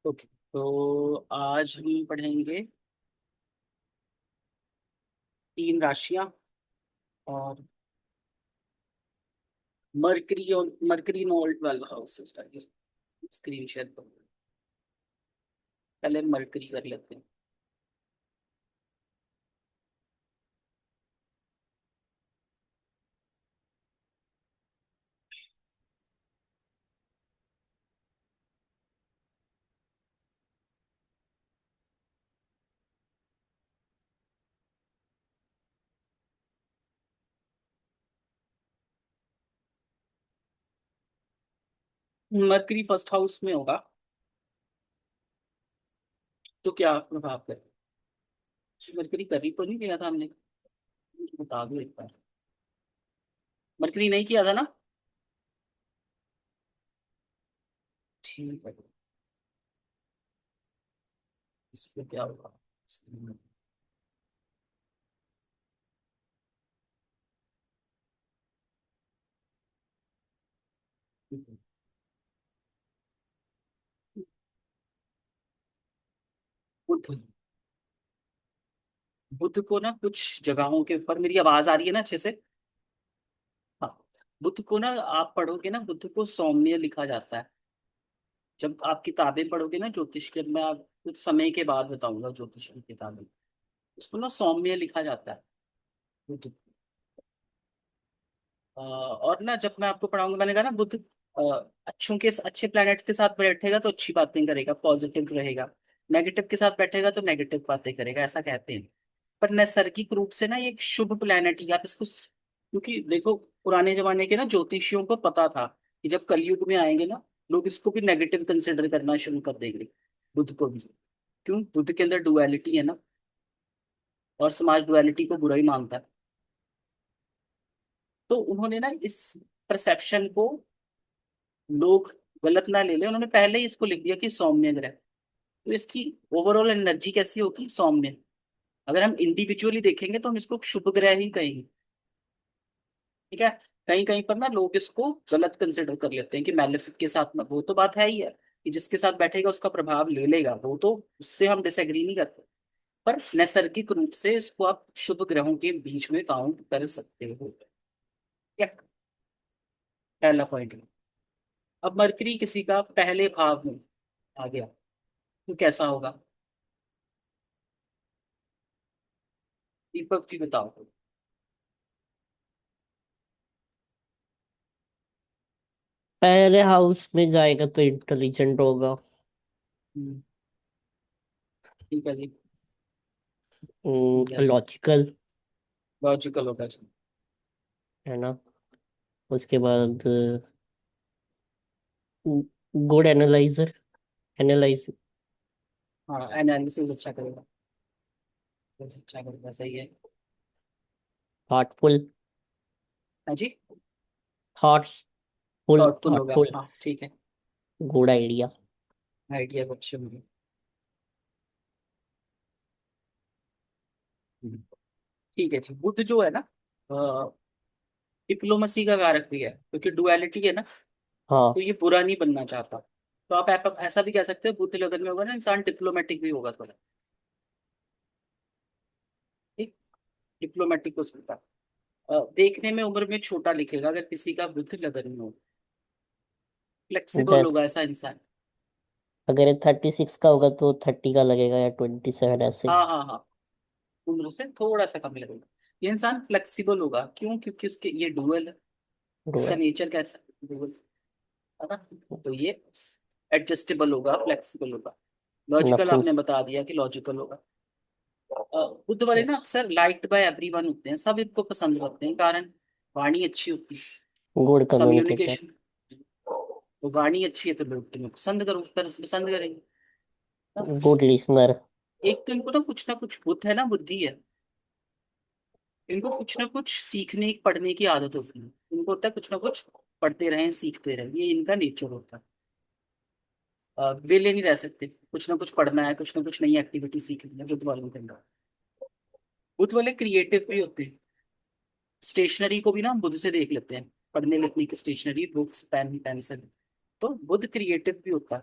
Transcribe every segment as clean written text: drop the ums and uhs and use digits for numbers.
Okay, तो आज हम पढ़ेंगे तीन राशियां और मरकरी और mercury knoll 12 houses. Screen share पर पहले मरकरी कर लेते हैं। मरकरी फर्स्ट हाउस में होगा तो क्या प्रभाव करे? मरकरी कर ही तो नहीं किया था हमने, बता दो एक बार। मरकरी नहीं किया था ना? ठीक है, इसको क्या होगा? बुध। बुध को ना कुछ जगहों के ऊपर, मेरी आवाज आ रही है ना अच्छे से? हाँ। बुध को ना आप पढ़ोगे ना, बुध को सौम्य लिखा जाता है। जब आप किताबें पढ़ोगे ना ज्योतिष के, मैं आप कुछ समय के बाद बताऊंगा ज्योतिष की किताबें, उसको ना सौम्य लिखा जाता है। बुध। और ना जब मैं आपको पढ़ाऊंगा, मैंने कहा ना बुध अच्छों के अच्छे प्लैनेट्स के साथ बैठेगा तो अच्छी बातें करेगा, पॉजिटिव रहेगा। नेगेटिव के साथ बैठेगा तो नेगेटिव बातें करेगा, ऐसा कहते हैं। पर नैसर्गिक रूप से ना ये एक शुभ प्लैनेट ही आप इसको, क्योंकि देखो पुराने जमाने के ना ज्योतिषियों को पता था कि जब कलयुग में आएंगे ना, लोग इसको भी नेगेटिव कंसिडर करना शुरू कर देंगे, बुध को भी। क्यों? बुध के अंदर डुअलिटी है ना, और समाज डुअलिटी को बुरा ही मानता है। तो उन्होंने ना इस परसेप्शन को, लोग गलत ना ले ले, उन्होंने पहले ही इसको लिख दिया कि सौम्य ग्रह। तो इसकी ओवरऑल एनर्जी कैसी होगी? सौम्य। अगर हम इंडिविजुअली देखेंगे तो हम इसको शुभ ग्रह ही कहेंगे। ठीक है। कहीं कहीं पर ना लोग इसको गलत कंसिडर कर लेते हैं कि मैलेफिक के साथ में, वो तो बात है ही है कि जिसके साथ बैठेगा उसका प्रभाव ले लेगा, वो तो उससे हम डिसएग्री नहीं करते। पर नैसर्गिक रूप से इसको आप शुभ ग्रहों के बीच में काउंट कर सकते हो। क्या? पहला पॉइंट। अब मरकरी किसी का पहले भाव में आ गया तो कैसा होगा? दीपक जी बताओ। पहले हाउस में जाएगा तो इंटेलिजेंट होगा। हम्म, ठीक है जी। यस। लॉजिकल। लॉजिकल होगा जी। है ना। उसके बाद गुड एनालाइजर। एनालाइज। हाँ, एनालिसिस अच्छा करेगा। अच्छा करेगा, सही है। हार्टफुल। हाँ जी। थॉट्स फुल थॉटफुल होगा, थॉटफुल। हाँ ठीक है। Good idea. आइडिया अच्छे होंगे। हम्म, ठीक है जी। बुद्ध जो है ना, डिप्लोमेसी का कारक भी है, क्योंकि डुअलिटी है ना, हाँ। तो ये बुरा नहीं बनना चाहता। तो आप ऐसा भी कह सकते हो, बुद्ध लगन में होगा ना इंसान डिप्लोमेटिक भी होगा थोड़ा। ठीक। डिप्लोमेटिक हो सकता है। देखने में उम्र में छोटा लिखेगा अगर किसी का बुद्ध लगन में हो। फ्लेक्सिबल जैस होगा ऐसा इंसान। अगर ये 36 का होगा तो 30 का लगेगा या 27 ऐसे। हाँ हाँ हाँ, उम्र से थोड़ा सा कम लगेगा। ये इंसान फ्लेक्सिबल होगा, क्यों? क्योंकि उसके ये डुअल है। इसका डुअल। नेचर कैसा है? डुअल है ना। तो ये एडजस्टेबल होगा, फ्लेक्सिबल होगा। लॉजिकल आपने नफूस। बता दिया कि लॉजिकल होगा। बुद्ध वाले ना यस। अक्सर लाइक्ड बाय एवरीवन होते हैं, सब इनको पसंद करते हैं, कारण वाणी अच्छी होती है। Good communicator. कम्युनिकेशन। तो वाणी अच्छी है तो लोग तुम्हें पसंद करेंगे ना? Good listener. एक तो इनको ना कुछ बुद्ध है ना, बुद्धि है। इनको कुछ ना कुछ सीखने पढ़ने की आदत होती है। इनको होता है कुछ ना कुछ पढ़ते रहें, सीखते रहें, ये इनका नेचर होता है। वेले नहीं रह सकते, कुछ ना कुछ पढ़ना है, कुछ ना कुछ नई एक्टिविटी सीखनी है, बुद्ध वालों के अंदर। बुद्ध वाले क्रिएटिव भी होते हैं। स्टेशनरी को भी ना हम बुद्ध से देख लेते हैं, पढ़ने लिखने की स्टेशनरी, बुक्स, पेन, पेंसिल। तो बुद्ध क्रिएटिव भी होता है।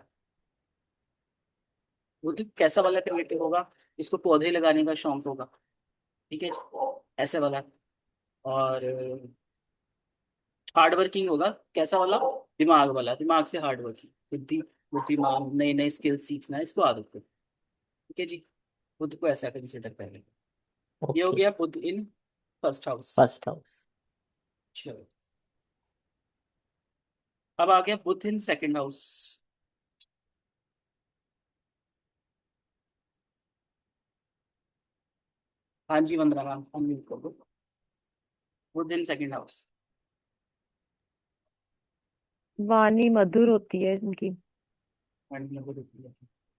बुध कैसा वाला क्रिएटिव होगा? इसको पौधे लगाने का शौक होगा, ठीक है ऐसे वाला। और हार्ड वर्किंग होगा, कैसा वाला? दिमाग वाला, दिमाग से हार्ड वर्किंग, बुद्धि, बुद्धिमान, नए नए स्किल सीखना, इसको आदत हो, ठीक है जी। बुध को ऐसा कंसिडर करें। ये हो ओके। गया Budh in first house. First house. चलो, अब आ गया बुध इन सेकंड हाउस। हाँ जी वंदना मैम, अनम्यूट कर दो। बुध इन सेकंड हाउस। वाणी मधुर होती है इनकी।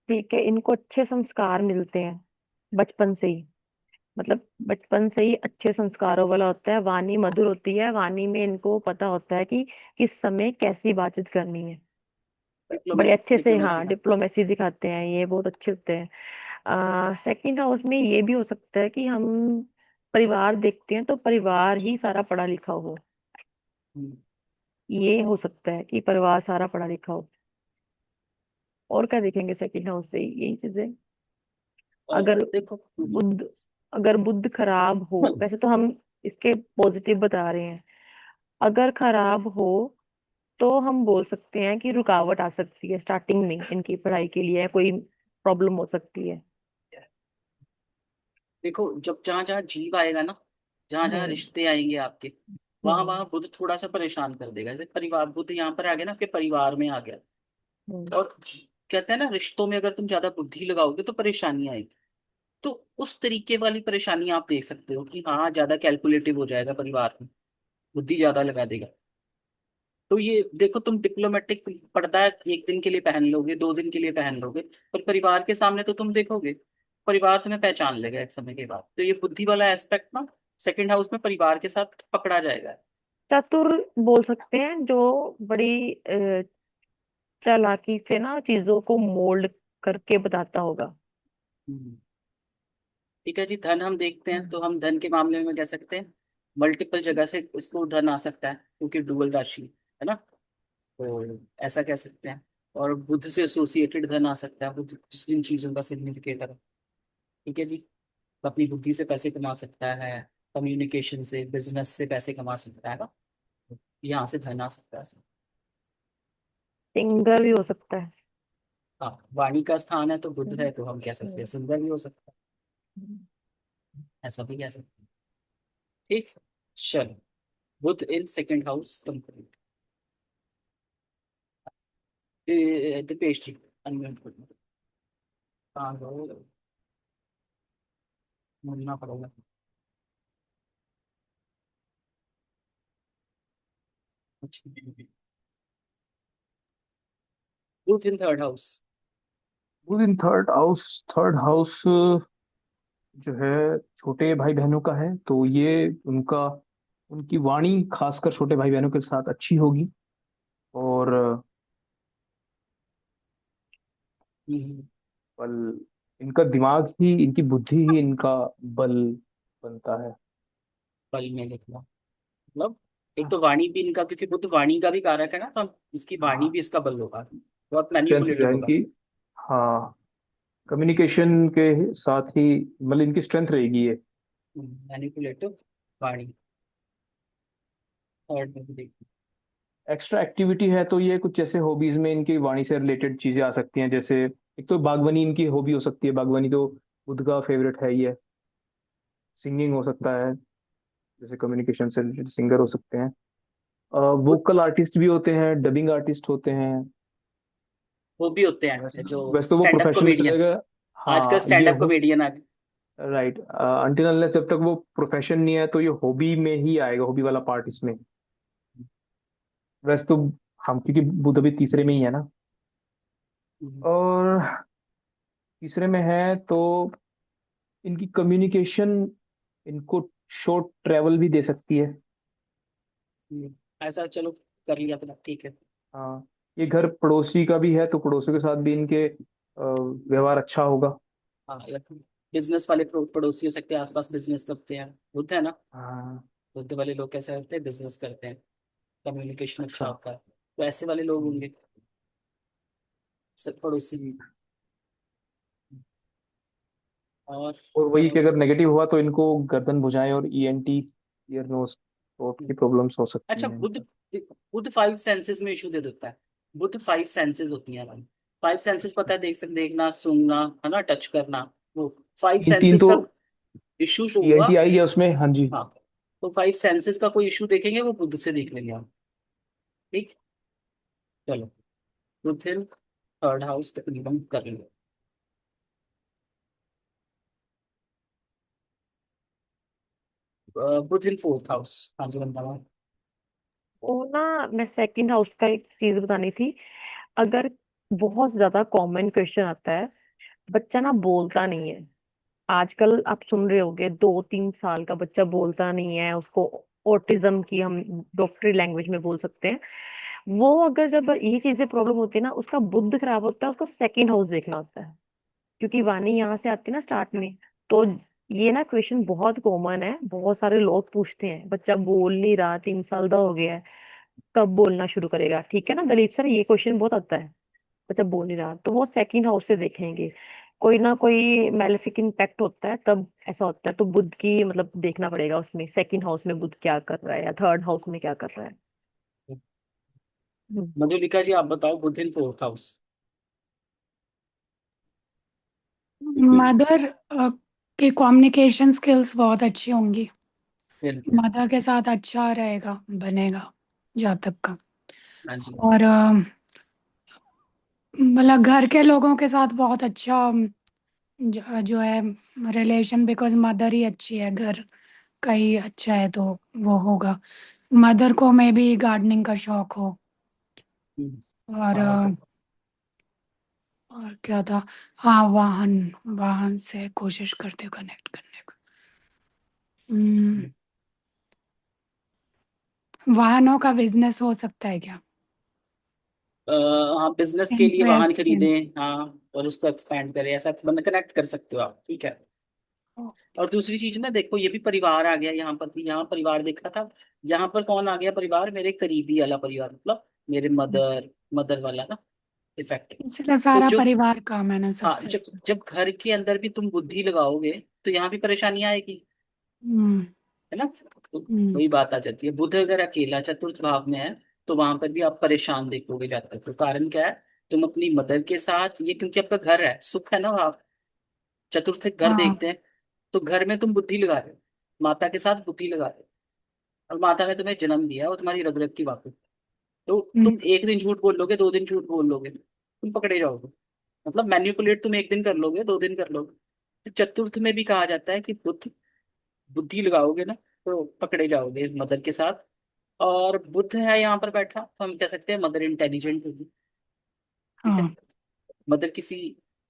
ठीक है, इनको अच्छे संस्कार मिलते हैं बचपन से ही। मतलब बचपन से ही अच्छे संस्कारों वाला होता है। वाणी मधुर होती है, वाणी में इनको पता होता है कि किस समय कैसी बातचीत करनी है। बड़े डिप्लोमेसी, अच्छे से, डिप्लोमेसी हाँ, हाँ। डिप्लोमेसी दिखाते हैं, ये बहुत अच्छे होते हैं। सेकंड हाउस में ये भी हो सकता है कि हम परिवार देखते हैं तो परिवार ही सारा पढ़ा लिखा हो। हम्म। ये हो सकता है कि परिवार सारा पढ़ा लिखा हो। और क्या देखेंगे सेकंड हाउस से? यही चीजें। और अगर देखो बुद्ध अगर बुद्ध खराब हो, वैसे तो हम इसके पॉजिटिव बता रहे हैं। अगर खराब हो तो हम बोल सकते हैं कि रुकावट आ सकती है स्टार्टिंग में, इनकी पढ़ाई के लिए कोई प्रॉब्लम हो सकती है। देखो, जब जहां जहां जीव आएगा ना, जहां जहां हम्म। रिश्ते आएंगे आपके, वहां हम्म। वहां बुध थोड़ा सा परेशान कर देगा। जैसे परिवार, बुध यहाँ पर आ गया ना, आपके परिवार में आ गया। हम्म। और कहते हैं ना, रिश्तों में अगर तुम ज्यादा बुद्धि लगाओगे तो परेशानी आएगी। तो उस तरीके वाली परेशानी आप देख सकते हो कि हाँ, ज्यादा कैलकुलेटिव हो जाएगा परिवार में, बुद्धि ज्यादा लगा देगा। तो ये देखो, तुम डिप्लोमेटिक पर्दा एक दिन के लिए पहन लोगे, 2 दिन के लिए पहन लोगे, पर परिवार के सामने तो तुम देखोगे, परिवार तुम्हें पहचान लेगा एक समय के बाद। तो ये बुद्धि वाला एस्पेक्ट ना सेकंड हाउस में परिवार के साथ पकड़ा जाएगा। चतुर बोल सकते हैं, जो बड़ी चालाकी से ना चीजों को मोल्ड करके बताता होगा। हम्म। ठीक है जी, धन हम देखते हैं तो हम्म। हम धन के मामले में कह सकते हैं मल्टीपल जगह से इसको धन आ सकता है, क्योंकि डुअल राशि है ना, तो ऐसा कह सकते हैं। और बुद्ध से एसोसिएटेड धन आ सकता है, बुद्ध जिस जिन चीजों का सिग्निफिकेटर है, ठीक है जी। तो अपनी बुद्धि से पैसे कमा सकता है, कम्युनिकेशन से, बिजनेस से पैसे कमा सकता है ना, यहाँ से धन आ सकता है। ठीक सिंगर है। भी हो सकता है। हाँ, वाणी का स्थान है तो बुद्ध हम्म। है, तो हम कह सकते हैं हम्म। सुंदर भी हो सकता हम्म। है, ऐसा भी कह सकते हैं। ठीक। चलो, Budh in second house complete. Deepesh ji, unmute कर दो। हाँ बोलना पड़ेगा। अच्छा, Budh in third house. Budh in third house. Third house जो है छोटे भाई बहनों का है, तो ये उनका उनकी वाणी खासकर छोटे भाई बहनों के साथ अच्छी होगी। और बल, इनका दिमाग ही, इनकी बुद्धि ही इनका बल बनता है। बल में लिखना मतलब, एक तो वाणी भी इनका, क्योंकि बुद्ध वाणी का भी कारक है ना, तो इसकी वाणी हाँ, भी इसका बल होगा, बहुत स्ट्रेंथ जो मैनिपुलेटिव है होगा। इनकी, हाँ, कम्युनिकेशन के साथ ही मतलब इनकी स्ट्रेंथ रहेगी ये। मैनिपुलेटिव वाणी, थर्ड में भी देखिए। एक्स्ट्रा एक्टिविटी है तो ये कुछ जैसे हॉबीज में इनकी वाणी से रिलेटेड चीजें आ सकती हैं, जैसे एक तो बागवानी इनकी हॉबी हो सकती है, बागवानी तो बुद्ध का फेवरेट है ही है। सिंगिंग हो सकता है, जैसे कम्युनिकेशन से रिलेटेड सिंगर हो सकते हैं। वोकल आर्टिस्ट भी होते हैं, डबिंग आर्टिस्ट होते हैं। वो भी होते वैसे हैं जो वैसे तो वो स्टैंड अप प्रोफेशन में कॉमेडियन, चलेगा। आजकल हाँ, स्टैंड ये अप हो, कॉमेडियन आ गए। राइट, अनटिल अनलेस जब तक वो प्रोफेशन नहीं है तो ये हॉबी में ही आएगा, हॉबी वाला पार्ट इसमें। वैसे तो हम, क्योंकि बुद्ध अभी तीसरे में ही है ना, और तीसरे में है तो इनकी कम्युनिकेशन इनको शॉर्ट ट्रेवल भी दे सकती है। ऐसा चलो, कर लिया अपना, ठीक है। हाँ, ये घर पड़ोसी का भी है तो पड़ोसियों के साथ भी इनके व्यवहार अच्छा होगा। हाँ, बिजनेस वाले पड़ोसी हो सकते हैं, आसपास बिजनेस करते हैं, बुद्ध है ना। हाँ। बुद्ध वाले लोग कैसे होते हैं, बिजनेस करते हैं, कम्युनिकेशन अच्छा अच्छा। होता है, तो ऐसे वाले लोग हम्म, होंगे सब पड़ोसी। ठीक। और क्या वही हो कि अगर सकता। नेगेटिव हुआ तो इनको गर्दन भुजाएं और ईएनटी, ईयर नोज थ्रोट की प्रॉब्लम्स हो सकती अच्छा, हैं बुद्ध इनका। बुद्ध फाइव सेंसेस में इशू दे देता है। बुद्ध फाइव सेंसेस होती हैं भाई। फाइव सेंसेस पता है, देखना, सुनना, है ना, टच करना। वो फाइव तीन तीन सेंसेस तो का इशू जो हुआ। ईएनटी आई है उसमें, हाँ जी। हाँ, तो फाइव सेंसेस का कोई इशू देखेंगे वो बुद्ध से देख लेंगे हम। ठीक। चलो, बुद्ध इन थर्ड हाउस तकरीबन कर लेंगे। Buddha in fourth house. हाँ जी, बंदा। वो ना, मैं सेकंड हाउस का एक चीज बतानी थी। अगर बहुत ज्यादा कॉमन क्वेश्चन आता है, बच्चा ना बोलता नहीं है। आजकल आप सुन रहे होगे 2-3 साल का बच्चा बोलता नहीं है, उसको ऑटिज्म की हम डॉक्टरी लैंग्वेज में बोल सकते हैं। वो अगर जब ये चीजें प्रॉब्लम होती है ना, उसका बुद्ध खराब होता है, उसको सेकंड हाउस देखना होता है। क्योंकि वाणी यहाँ से आती है ना स्टार्ट में। तो ये ना क्वेश्चन बहुत कॉमन है, बहुत सारे लोग पूछते हैं, बच्चा बोल नहीं रहा, 3 साल का हो गया है, कब बोलना शुरू करेगा? ठीक है ना दलीप सर, ये क्वेश्चन बहुत आता है। बच्चा बोल नहीं रहा तो वो सेकंड हाउस से देखेंगे। कोई ना कोई मैलेफिक इम्पैक्ट होता है तब ऐसा होता है, तो बुध की मतलब देखना पड़ेगा उसमें सेकंड हाउस में बुध क्या कर रहा है या थर्ड हाउस में क्या कर रहा है। हम्म। मधुलिका जी, आप बताओ, Buddha in fourth house. Mother की कम्युनिकेशन स्किल्स बहुत अच्छी होंगी। फिर। मदर के साथ अच्छा रहेगा, बनेगा जब तक का। हाँ जी। और मतलब घर के लोगों के साथ बहुत अच्छा जो है रिलेशन, बिकॉज मदर ही अच्छी है, घर का ही अच्छा है तो वो होगा। मदर को में भी गार्डनिंग का शौक हो। हम्म, और हाँ, हो सकता। और क्या था, हाँ वाहन, वाहन से कोशिश करते हो कनेक्ट करने को। हम्म, वाहनों का बिजनेस हो सकता है क्या? हाँ, बिजनेस के लिए वाहन इंटरेस्ट इन। खरीदें, हाँ, और उसको एक्सपैंड करें, ऐसा बंद कनेक्ट कर सकते हो आप। ठीक है। और दूसरी चीज ना, देखो, ये भी परिवार आ गया यहाँ पर भी। यहाँ परिवार देखा था। यहाँ पर कौन आ गया परिवार? मेरे करीबी वाला परिवार, मतलब मेरे मदर मदर वाला ना, इफेक्ट। इसलिए तो सारा जो, परिवार का मैंने हाँ, सबसे जब अच्छा। जब घर के अंदर भी तुम बुद्धि लगाओगे तो यहाँ भी परेशानी आएगी, हम्म। है ना। तो हम्म। वही बात आ जाती है। बुध अगर अकेला चतुर्थ भाव में है तो वहां पर भी आप परेशान देखोगे जाकर। तो कारण क्या है? तुम अपनी मदर के साथ, ये क्योंकि आपका घर है, सुख है ना भाव, चतुर्थ घर हाँ। देखते हैं। तो घर में तुम बुद्धि लगा रहे हो, माता के साथ बुद्धि लगा रहे हो। और माता ने तुम्हें जन्म दिया, वो तुम्हारी रग रग की बात है। तो हम्म। तुम एक दिन झूठ बोल लोगे, 2 दिन झूठ बोल लोगे, तुम पकड़े जाओगे। मतलब मैन्युपुलेट तुम एक दिन कर लोगे, 2 दिन कर लोगे। तो चतुर्थ में भी कहा जाता है कि बुद्ध बुद्धि लगाओगे ना तो पकड़े जाओगे मदर के साथ। और बुद्ध है यहाँ पर बैठा तो हम कह सकते हैं मदर इंटेलिजेंट होगी। ठीक है। हाँ, मदर किसी,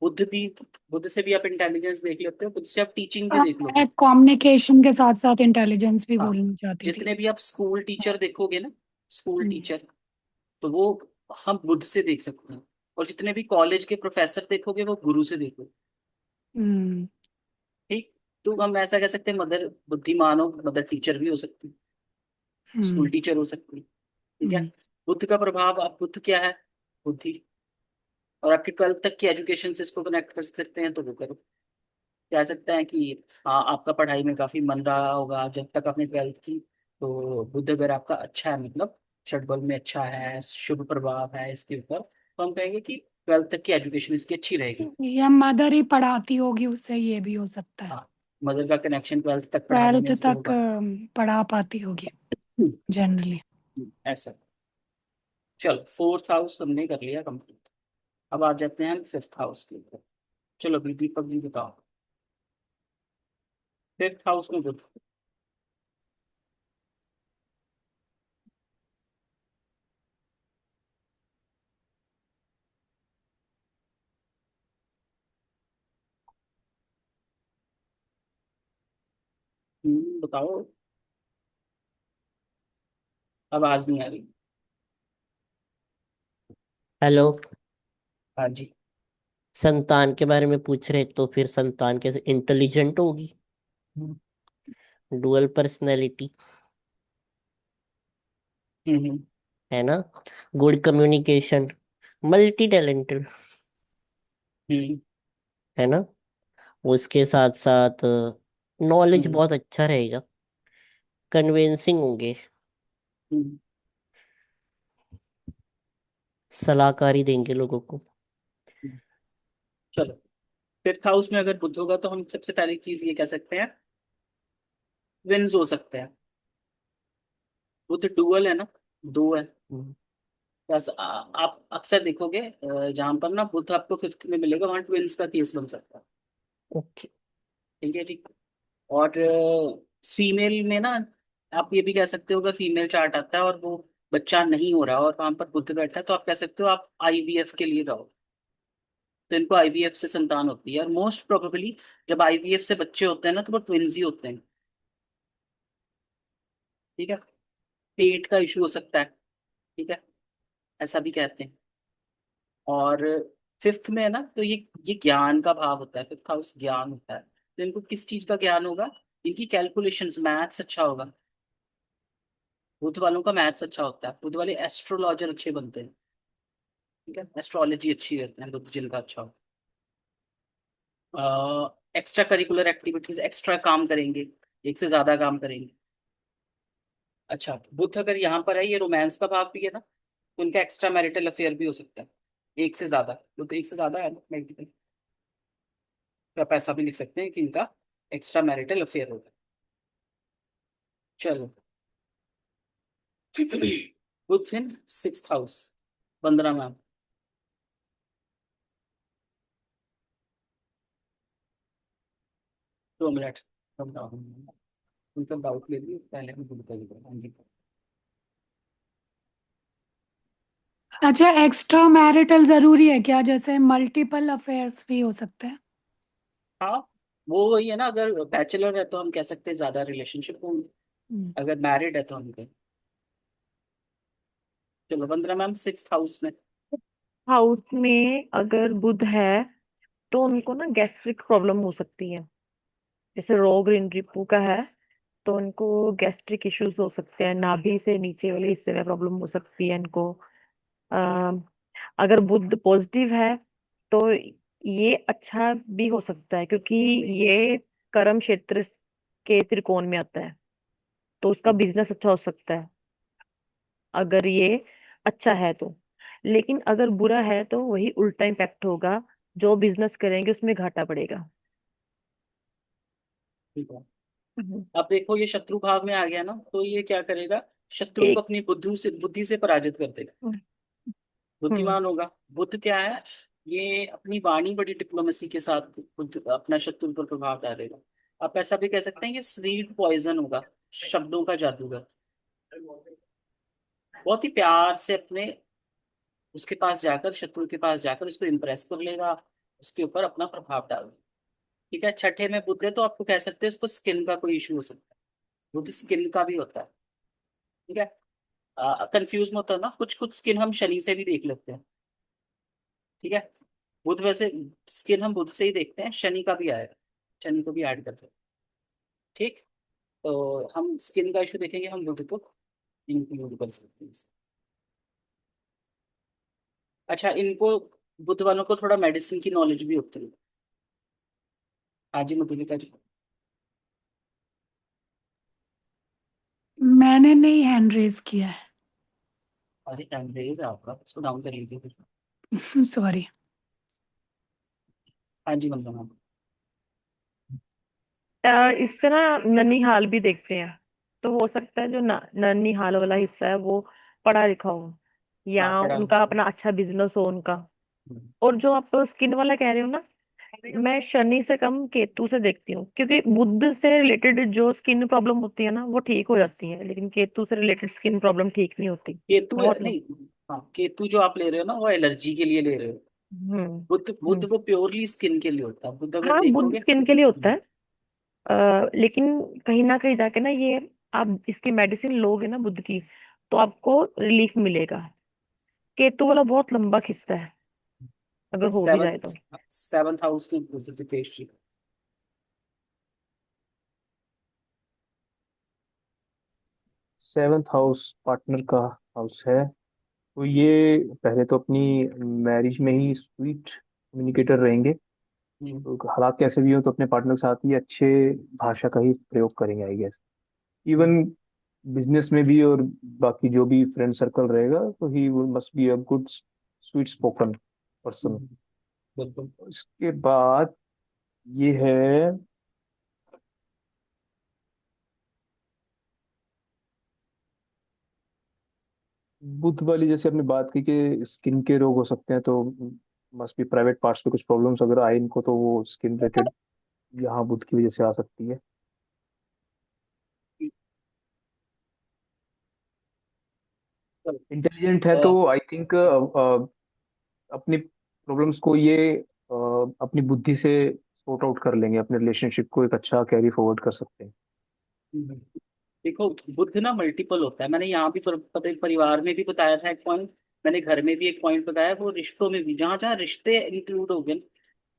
बुद्ध भी, बुद्ध से भी आप इंटेलिजेंस देख लेते हो, बुद्ध से आप टीचिंग भी देख लोगे। मैं कम्युनिकेशन के साथ साथ इंटेलिजेंस भी हाँ, बोलना चाहती थी। जितने भी आप स्कूल टीचर देखोगे ना, स्कूल हम्म। टीचर, तो वो हम बुद्ध से देख सकते हैं। और जितने भी कॉलेज के प्रोफेसर देखोगे वो गुरु से देखोगे। हम्म। ठीक। तो हम ऐसा कह सकते हैं, मदर बुद्धिमान हो, मदर टीचर भी हो सकती है, स्कूल हम्म। टीचर हो सकती है। ठीक है। हम्म। बुद्ध का प्रभाव, अब बुद्ध क्या है? बुद्धि। और आपकी 12th तक की एजुकेशन से इसको कनेक्ट कर सकते हैं तो वो करो। कह सकते हैं कि हाँ, आपका पढ़ाई में काफी मन रहा होगा जब तक आपने 12th की। तो बुद्ध अगर आपका अच्छा है, मतलब षटबल में अच्छा है, शुभ प्रभाव है इसके ऊपर, तो हम कहेंगे कि 12th तक की एजुकेशन इसकी अच्छी रहेगी। या मदर ही पढ़ाती होगी, उससे ये भी हो सकता है। हाँ, मदर का कनेक्शन 12th तक पढ़ाने में 12th इसको तक होगा। पढ़ा पाती होगी हम्म, जनरली। ऐसा। चलो, फोर्थ हाउस हमने कर लिया कंप्लीट। अब आ जाते हैं फिफ्थ हाउस के ऊपर। चलो अभी दीपक जी बताओ, फिफ्थ हाउस में बुध। बताओ, आवाज नहीं आ रही। हेलो। हाँ जी। संतान के बारे में पूछ रहे, तो फिर संतान कैसे इंटेलिजेंट होगी? हम्म। डुअल पर्सनैलिटी, हम्म। है ना? गुड कम्युनिकेशन, मल्टी टैलेंटेड, हम्म। है ना? उसके साथ साथ नॉलेज हम्म, बहुत अच्छा रहेगा, कन्विंसिंग होंगे, हम्म, सलाहकारी देंगे लोगों को। हम्म। चलो, फिफ्थ हाउस में अगर बुध होगा तो हम सबसे पहली चीज ये कह सकते हैं, विंस हो सकते हैं। बुध डुअल है ना, दो है। हम्म, बस आप अक्सर देखोगे जहां पर ना बुध आपको फिफ्थ में मिलेगा, वहां ट्विंस का केस बन सकता है। ओके। ठीक है, ठीक। और फीमेल में ना, आप ये भी कह सकते हो, अगर फीमेल चार्ट आता है और वो बच्चा नहीं हो रहा और वहां पर बुध बैठा है, तो आप कह सकते हो आप आईवीएफ के लिए रहो। तो इनको आईवीएफ से संतान होती है, और मोस्ट प्रोबेबली जब आईवीएफ से बच्चे होते हैं ना, तो वो ट्विंस ही होते हैं। ठीक है। पेट का इशू हो सकता है। ठीक है, ऐसा भी कहते हैं। और फिफ्थ में है ना, तो ये ज्ञान का भाव होता है, फिफ्थ हाउस ज्ञान होता है। तो इनको किस चीज का ज्ञान होगा? इनकी कैलकुलेशंस, मैथ्स अच्छा होगा। बुध वालों का मैथ्स अच्छा होता है, बुध वाले एस्ट्रोलॉजर अच्छे बनते हैं। ठीक है, एस्ट्रोलॉजी अच्छी करते हैं बुध जिनका अच्छा हो। एक्स्ट्रा करिकुलर एक्टिविटीज, एक्स्ट्रा काम करेंगे, एक से ज्यादा काम करेंगे। अच्छा, बुध अगर यहाँ पर है, ये रोमांस का भाव भी है ना, तो इनका एक्स्ट्रा मैरिटल अफेयर भी हो सकता है, एक से ज्यादा। बुध एक से ज्यादा है ना मैरिटल, तो आप ऐसा भी लिख सकते हैं कि इनका एक्स्ट्रा मैरिटल अफेयर होगा। चलो, बुध इन सिक्स्थ हाउस, 15 मैम। 2 मिनट, उनका डाउट ले लिया पहले, हम बुध का लिखा। हाँ जी। अच्छा, एक्स्ट्रा मैरिटल जरूरी है क्या? जैसे मल्टीपल अफेयर्स भी हो सकते हैं। हाँ, वो वही है ना, अगर बैचलर है तो हम कह सकते हैं ज्यादा रिलेशनशिप होंगे, हम्म। अगर मैरिड है तो हम कहें। चलो, 15 मैम, सिक्स्थ हाउस में। हाउस में अगर बुध है तो उनको ना गैस्ट्रिक प्रॉब्लम हो सकती है। जैसे रोग रिंद्रिपू का है तो उनको गैस्ट्रिक इश्यूज हो सकते हैं, नाभि से नीचे वाले हिस्से में प्रॉब्लम हो सकती है इनको। अ, अगर बुध पॉजिटिव है तो ये अच्छा भी हो सकता है, क्योंकि ये कर्म क्षेत्र के त्रिकोण में आता है, तो उसका बिजनेस अच्छा हो सकता है अगर ये अच्छा है तो। लेकिन अगर बुरा है तो वही उल्टा इम्पैक्ट होगा, जो बिजनेस करेंगे उसमें घाटा पड़ेगा। ठीक है। हम्म। अब देखो, ये शत्रु भाव में आ गया ना, तो ये क्या करेगा? शत्रु को एक। अपनी बुद्धि से पराजित कर देगा। हम्म। बुद्धिमान होगा। बुद्ध क्या है? ये अपनी वाणी बड़ी डिप्लोमेसी के साथ बुद्ध अपना शत्रु पर प्रभाव डालेगा। आप ऐसा भी कह सकते हैं कि स्वीट पॉइजन होगा, शब्दों का जादूगर। बहुत ही प्यार से अपने उसके पास जाकर, शत्रु के पास जाकर उसको इम्प्रेस कर लेगा, उसके ऊपर अपना प्रभाव डालेगा। ठीक है, छठे में बुद्ध है, तो आपको कह सकते हैं उसको स्किन का कोई इशू हो सकता है। बुद्ध स्किन का भी होता है। ठीक है। कंफ्यूज मत होना, कुछ कुछ स्किन हम शनि से भी देख लेते हैं। ठीक है। बुध वैसे स्किन हम बुध से ही देखते हैं, शनि का भी आएगा, शनि को भी ऐड करते हैं। ठीक। तो हम स्किन का इशू देखेंगे, हम बुध को इंक्लूड कर सकते हैं। अच्छा, इनको, बुध वालों को थोड़ा मेडिसिन की नॉलेज भी होती है। हाँ जी, मधुलिका जी। मैंने नहीं हैंड रेज किया अरे, एवरेज है आपका, उसको डाउन कर लीजिए फिर। है। सॉरी। हाँ जी, मतलब इससे ना ननिहाल भी देखते हैं, तो हो सकता है जो ननिहाल वाला हिस्सा है वो पढ़ा लिखा हो, हाँ, या पढ़ा उनका लिखा। अपना अच्छा बिजनेस हो उनका। हम्म, और जो आप स्किन वाला कह रहे हो ना, मैं शनि से कम केतु से देखती हूँ, क्योंकि बुध से रिलेटेड जो स्किन प्रॉब्लम होती है ना वो ठीक हो जाती है, लेकिन केतु से रिलेटेड स्किन प्रॉब्लम ठीक नहीं होती। केतु है बहुत लोग। नहीं। हाँ, केतु जो आप ले रहे हो ना, वो एलर्जी के लिए ले रहे हो। हम्म। बुध बुध हम्म। वो प्योरली स्किन के लिए होता है, बुध अगर हाँ, बुध देखोगे। स्किन के लिए होता है। लेकिन कहीं ना कहीं जाके ना ये, आप इसकी मेडिसिन लोगे ना बुध की, तो आपको रिलीफ मिलेगा। केतु वाला बहुत लंबा खिंचता है, अगर हो भी जाए सेवंथ तो। सेवंथ हाउस में बुध दिपेश जी। सेवेंथ हाउस पार्टनर का हाउस है, तो ये पहले तो अपनी मैरिज में ही स्वीट कम्युनिकेटर रहेंगे, हम्म, तो हालात कैसे भी हो तो अपने पार्टनर के साथ ही अच्छे भाषा का ही प्रयोग करेंगे आई गेस। इवन बिजनेस में भी और बाकी जो भी फ्रेंड सर्कल रहेगा तो he must be a good sweet spoken person. हम्म, बिल्कुल। इसके बाद ये है बुध वाली, जैसे आपने बात की कि स्किन के रोग हो सकते हैं तो मस्ट बी प्राइवेट पार्ट्स पे कुछ प्रॉब्लम्स अगर आए इनको तो वो स्किन रिलेटेड यहाँ बुध की वजह से आ सकती है। चलो, इंटेलिजेंट है तो अ, आई थिंक अपनी प्रॉब्लम्स को ये अपनी बुद्धि से सॉर्ट आउट कर लेंगे, अपने रिलेशनशिप को एक अच्छा कैरी फॉरवर्ड कर सकते हैं। हम्म, देखो, बुद्ध ना मल्टीपल होता है। मैंने यहाँ भी परिवार में भी बताया था एक पॉइंट, मैंने घर में भी एक पॉइंट बताया, वो रिश्तों में भी, जहां जहां रिश्ते इंक्लूड हो गए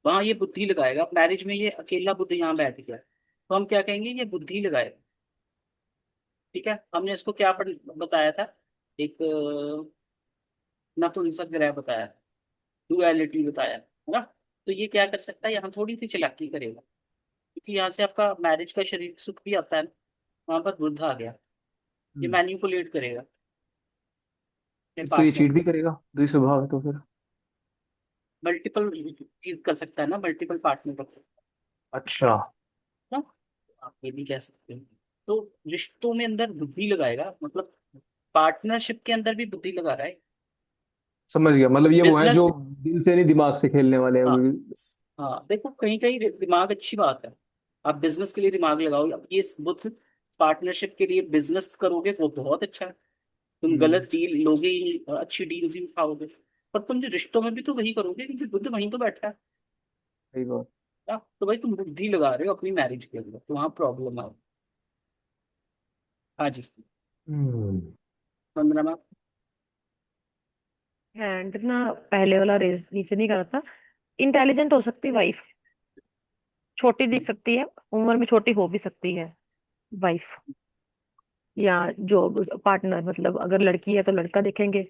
वहां ये बुद्धि लगाएगा। मैरिज में ये अकेला बुद्ध यहाँ बैठ गया तो हम क्या कहेंगे, ये बुद्धि लगाएगा। ठीक है, हमने इसको क्या बताया था, एक नपुंसक ग्रह बताया, डुअलिटी बताया, है ना। तो ये क्या कर सकता है, यहाँ थोड़ी सी चालाकी करेगा, क्योंकि यहाँ से आपका मैरिज का शरीर सुख भी आता है ना, वहां पर बुद्ध आ गया। ये हम्म। मैन्युपुलेट करेगा अपने फिर तो ये पार्टनर चीट भी को। करेगा, द्वि स्वभाव है तो फिर। मल्टीपल चीज कर सकता है ना, मल्टीपल पार्टनर कर सकता अच्छा। है ना, आप ये भी कह सकते हैं। तो रिश्तों में अंदर बुद्धि लगाएगा, मतलब पार्टनरशिप के अंदर भी बुद्धि लगा रहा है। समझ गया, मतलब ये वो है बिजनेस, जो दिल से नहीं दिमाग से खेलने वाले हाँ, हैं। हाँ, देखो कहीं कहीं दिमाग अच्छी बात है, आप बिजनेस के लिए दिमाग लगाओ। अब ये बुद्ध पार्टनरशिप के लिए बिजनेस करोगे वो बहुत अच्छा है, तुम हम्म। गलत डील लोगे ही नहीं, अच्छी डील ही उठाओगे। पर तुम जो रिश्तों में भी तो वही करोगे, क्योंकि बुद्ध वहीं तो बैठा है सही बात। ना। तो भाई तुम बुद्धि लगा रहे हो अपनी मैरिज के अंदर, तो वहां प्रॉब्लम है। हाँ जी, हम्म। 15वां। हैंड ना पहले वाला रेज नीचे नहीं करता। इंटेलिजेंट हो सकती वाइफ, छोटी दिख सकती है, उम्र में छोटी हो भी सकती है वाइफ, या जो पार्टनर, मतलब अगर लड़की है तो लड़का देखेंगे,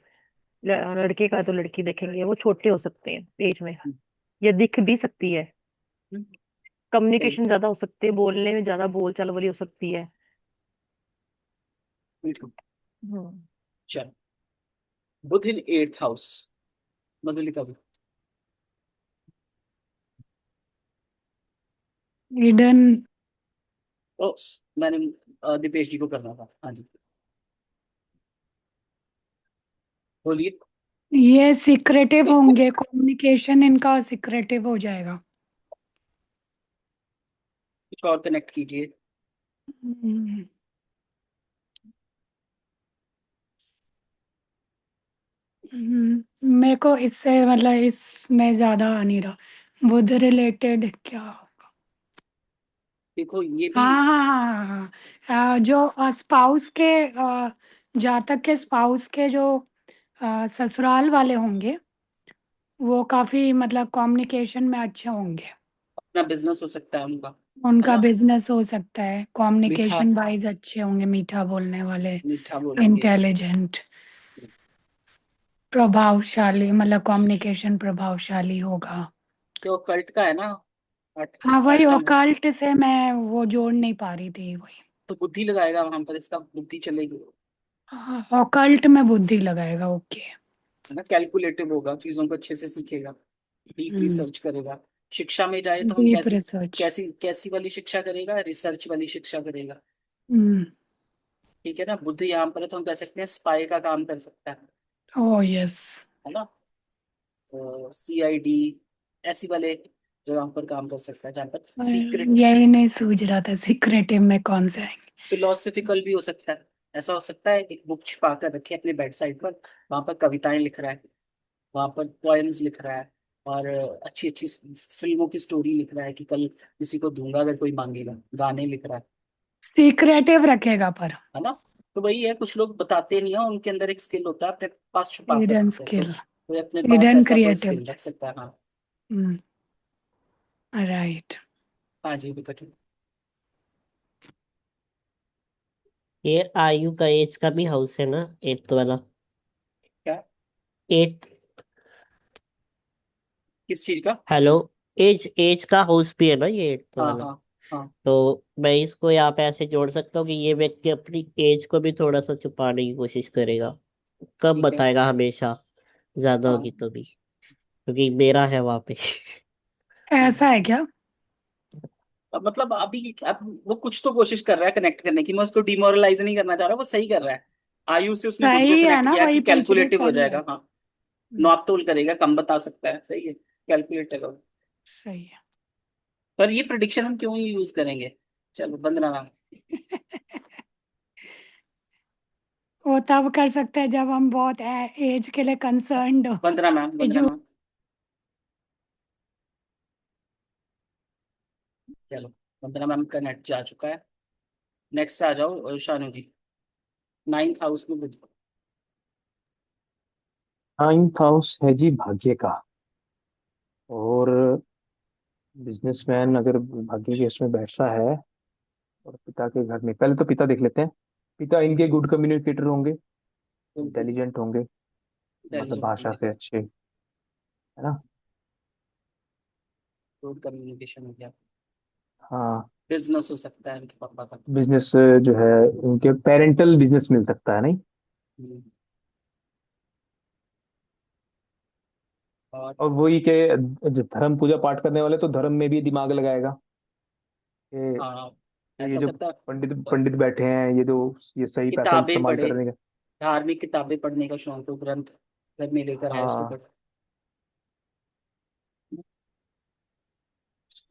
लड़के का तो लड़की देखेंगे, वो छोटे हो सकते हैं एज में, या दिख भी सकती है। सही, कम्युनिकेशन ज्यादा हो सकती है, बोलने में ज्यादा बोल चाल वाली हो सकती है। बिल्कुल। हम्म। चल, बुध इन 8th हाउस, मधुलिका बुध। हिडन। ओ, मैंने दीपेश जी को करना था, हाँ जी, बोलिए। ये सिक्रेटिव होंगे, कम्युनिकेशन इनका सिक्रेटिव हो जाएगा। कुछ और कनेक्ट कीजिए। हम्म, मेरे को इससे मतलब इसमें ज्यादा आ नहीं रहा, बुध रिलेटेड क्या। देखो ये भी, हाँ हाँ हाँ हाँ हाँ। जो स्पाउस के जातक के स्पाउस के जो ससुराल वाले होंगे, वो काफी मतलब कम्युनिकेशन में अच्छे होंगे। अपना बिजनेस हो सकता है उनका, है उनका ना। बिजनेस हो सकता है, मीठा, कम्युनिकेशन वाइज अच्छे होंगे, मीठा बोलने वाले, मीठा बोलेंगे। इंटेलिजेंट, प्रभावशाली, मतलब कम्युनिकेशन प्रभावशाली होगा। तो कल्ट का है ना, हाँ वही आइटम, ओकल्ट से मैं वो जोड़ नहीं पा रही थी वही। तो बुद्धि लगाएगा वहां पर, इसका बुद्धि चलेगी, हाँ ओकल्ट में बुद्धि लगाएगा, ओके। है ना। कैलकुलेटिव होगा, चीजों को अच्छे से सीखेगा, डीप हम्म। रिसर्च करेगा। शिक्षा में जाए तो हम डीप कैसी, रिसर्च। कैसी कैसी वाली शिक्षा करेगा, रिसर्च वाली शिक्षा करेगा। हम्म। ठीक है ना, बुद्धि यहाँ पर है तो हम कह सकते हैं स्पाई का काम कर सकता ओ यस। है ना। CID, ऐसी वाले जगह पर काम कर सकता है, जहाँ पर सीक्रेट, यही नहीं सूझ रहा था सिक्रेटिव में कौन से आएंगे। फिलोसफिकल भी हो सकता है। ऐसा हो सकता है एक बुक छिपा कर रखे अपने बेड साइड पर, वहां पर कविताएं लिख रहा है, वहां पर पोएम्स लिख रहा है, और अच्छी अच्छी फिल्मों की स्टोरी लिख रहा है कि कल किसी को दूंगा अगर कोई मांगेगा, गाने लिख रहा सीक्रेटिव रखेगा पर। है ना। तो वही है, कुछ लोग बताते नहीं है, उनके अंदर एक स्किल होता है, अपने पास छुपा कर हिडन रखते हैं, तो स्किल। कोई अपने पास हिडन ऐसा कोई स्किल क्रिएटिविटी। रख सकता है, हाँ। हम्म। राइट। हाँ जी, बिल्कुल। ये आयु का एज का भी हाउस है ना, एट्थ वाला। क्या, एट्थ। किस चीज का। हेलो। एज एज का हाउस भी है ना ये तो हाँ वाला। हाँ हाँ। तो मैं इसको यहाँ पे ऐसे जोड़ सकता हूँ कि ये व्यक्ति अपनी एज को भी थोड़ा सा छुपाने की कोशिश करेगा, कम ठीक है। बताएगा हमेशा, ज्यादा हाँ होगी तो भी, क्योंकि मेरा है वहां पे। ऐसा है क्या? अब मतलब अभी अब वो कुछ तो कोशिश कर रहा है कनेक्ट करने की, मैं उसको डिमोरलाइज नहीं करना चाह रहा, वो सही कर रहा है। आयु से उसने खुद को सही है कनेक्ट ना, किया वही कि पूछ रही, कैलकुलेटिव हो सही है। जाएगा। हाँ, नाप तोल करेगा, कम बता सकता है, सही है, कैलकुलेटर हो। सही है। पर ये प्रिडिक्शन हम क्यों ही यूज करेंगे। चलो, वंदना मैम। वो तब कर सकते हैं जब हम बहुत एज के लिए कंसर्न्ड हो। वंदना मैम, कि वंदना जो मैम। चलो, वंदना मैम का नेट जा चुका है। नेक्स्ट आ जाओ शानू जी। नाइन्थ हाउस में बुध। नाइन्थ हाउस है जी भाग्य का। और बिजनेसमैन अगर भाग्य के इसमें बैठ रहा है, और पिता के घर में, पहले तो पिता देख लेते हैं। पिता इनके गुड कम्युनिकेटर होंगे, बिल्कुल। इंटेलिजेंट होंगे, मतलब इंटेलिजेंट भाषा होंगे। से अच्छे, है ना। गुड कम्युनिकेशन हो गया। हाँ। बिजनेस हो सकता है उनके पापा का। बिजनेस जो है, उनके पेरेंटल बिजनेस मिल सकता है नहीं। हम्म। और और वही के जो धर्म पूजा पाठ करने वाले, तो धर्म में भी दिमाग लगाएगा कि हाँ, ये ऐसा हो जो सकता है। पंडित पंडित बैठे हैं, ये जो ये सही पैसा किताबें इस्तेमाल पढ़े, करने का। धार्मिक किताबें पढ़ने का शौक हो, ग्रंथ घर में लेकर आए, उसको हाँ। पढ़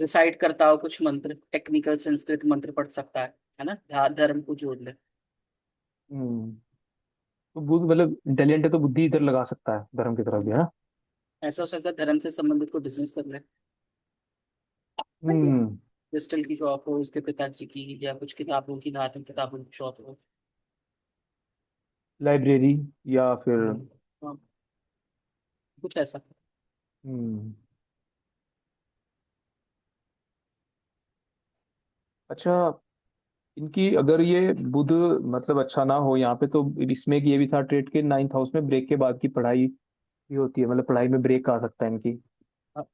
रिसाइट करता हो कुछ मंत्र, टेक्निकल संस्कृत मंत्र पढ़ सकता है ना, धर्म को जोड़ ले। हम्म। तो बुद्ध मतलब इंटेलिजेंट है, तो बुद्धि इधर लगा सकता है धर्म की तरफ भी, है ना। ऐसा हो सकता है धर्म से संबंधित कोई बिजनेस कर ले। हम्म। क्रिस्टल की शॉप हो उसके पिताजी की, या कुछ किताबों की, धार्मिक किताबों की शॉप हो। लाइब्रेरी, या फिर। हाँ हाँ, कुछ ऐसा। हम्म। अच्छा, इनकी अगर ये बुध मतलब अच्छा ना हो यहाँ पे, तो इसमें एक ये भी था ट्रेड के नाइन्थ हाउस में ब्रेक के बाद की पढ़ाई भी होती है, मतलब पढ़ाई में ब्रेक आ सकता है इनकी। हाँ,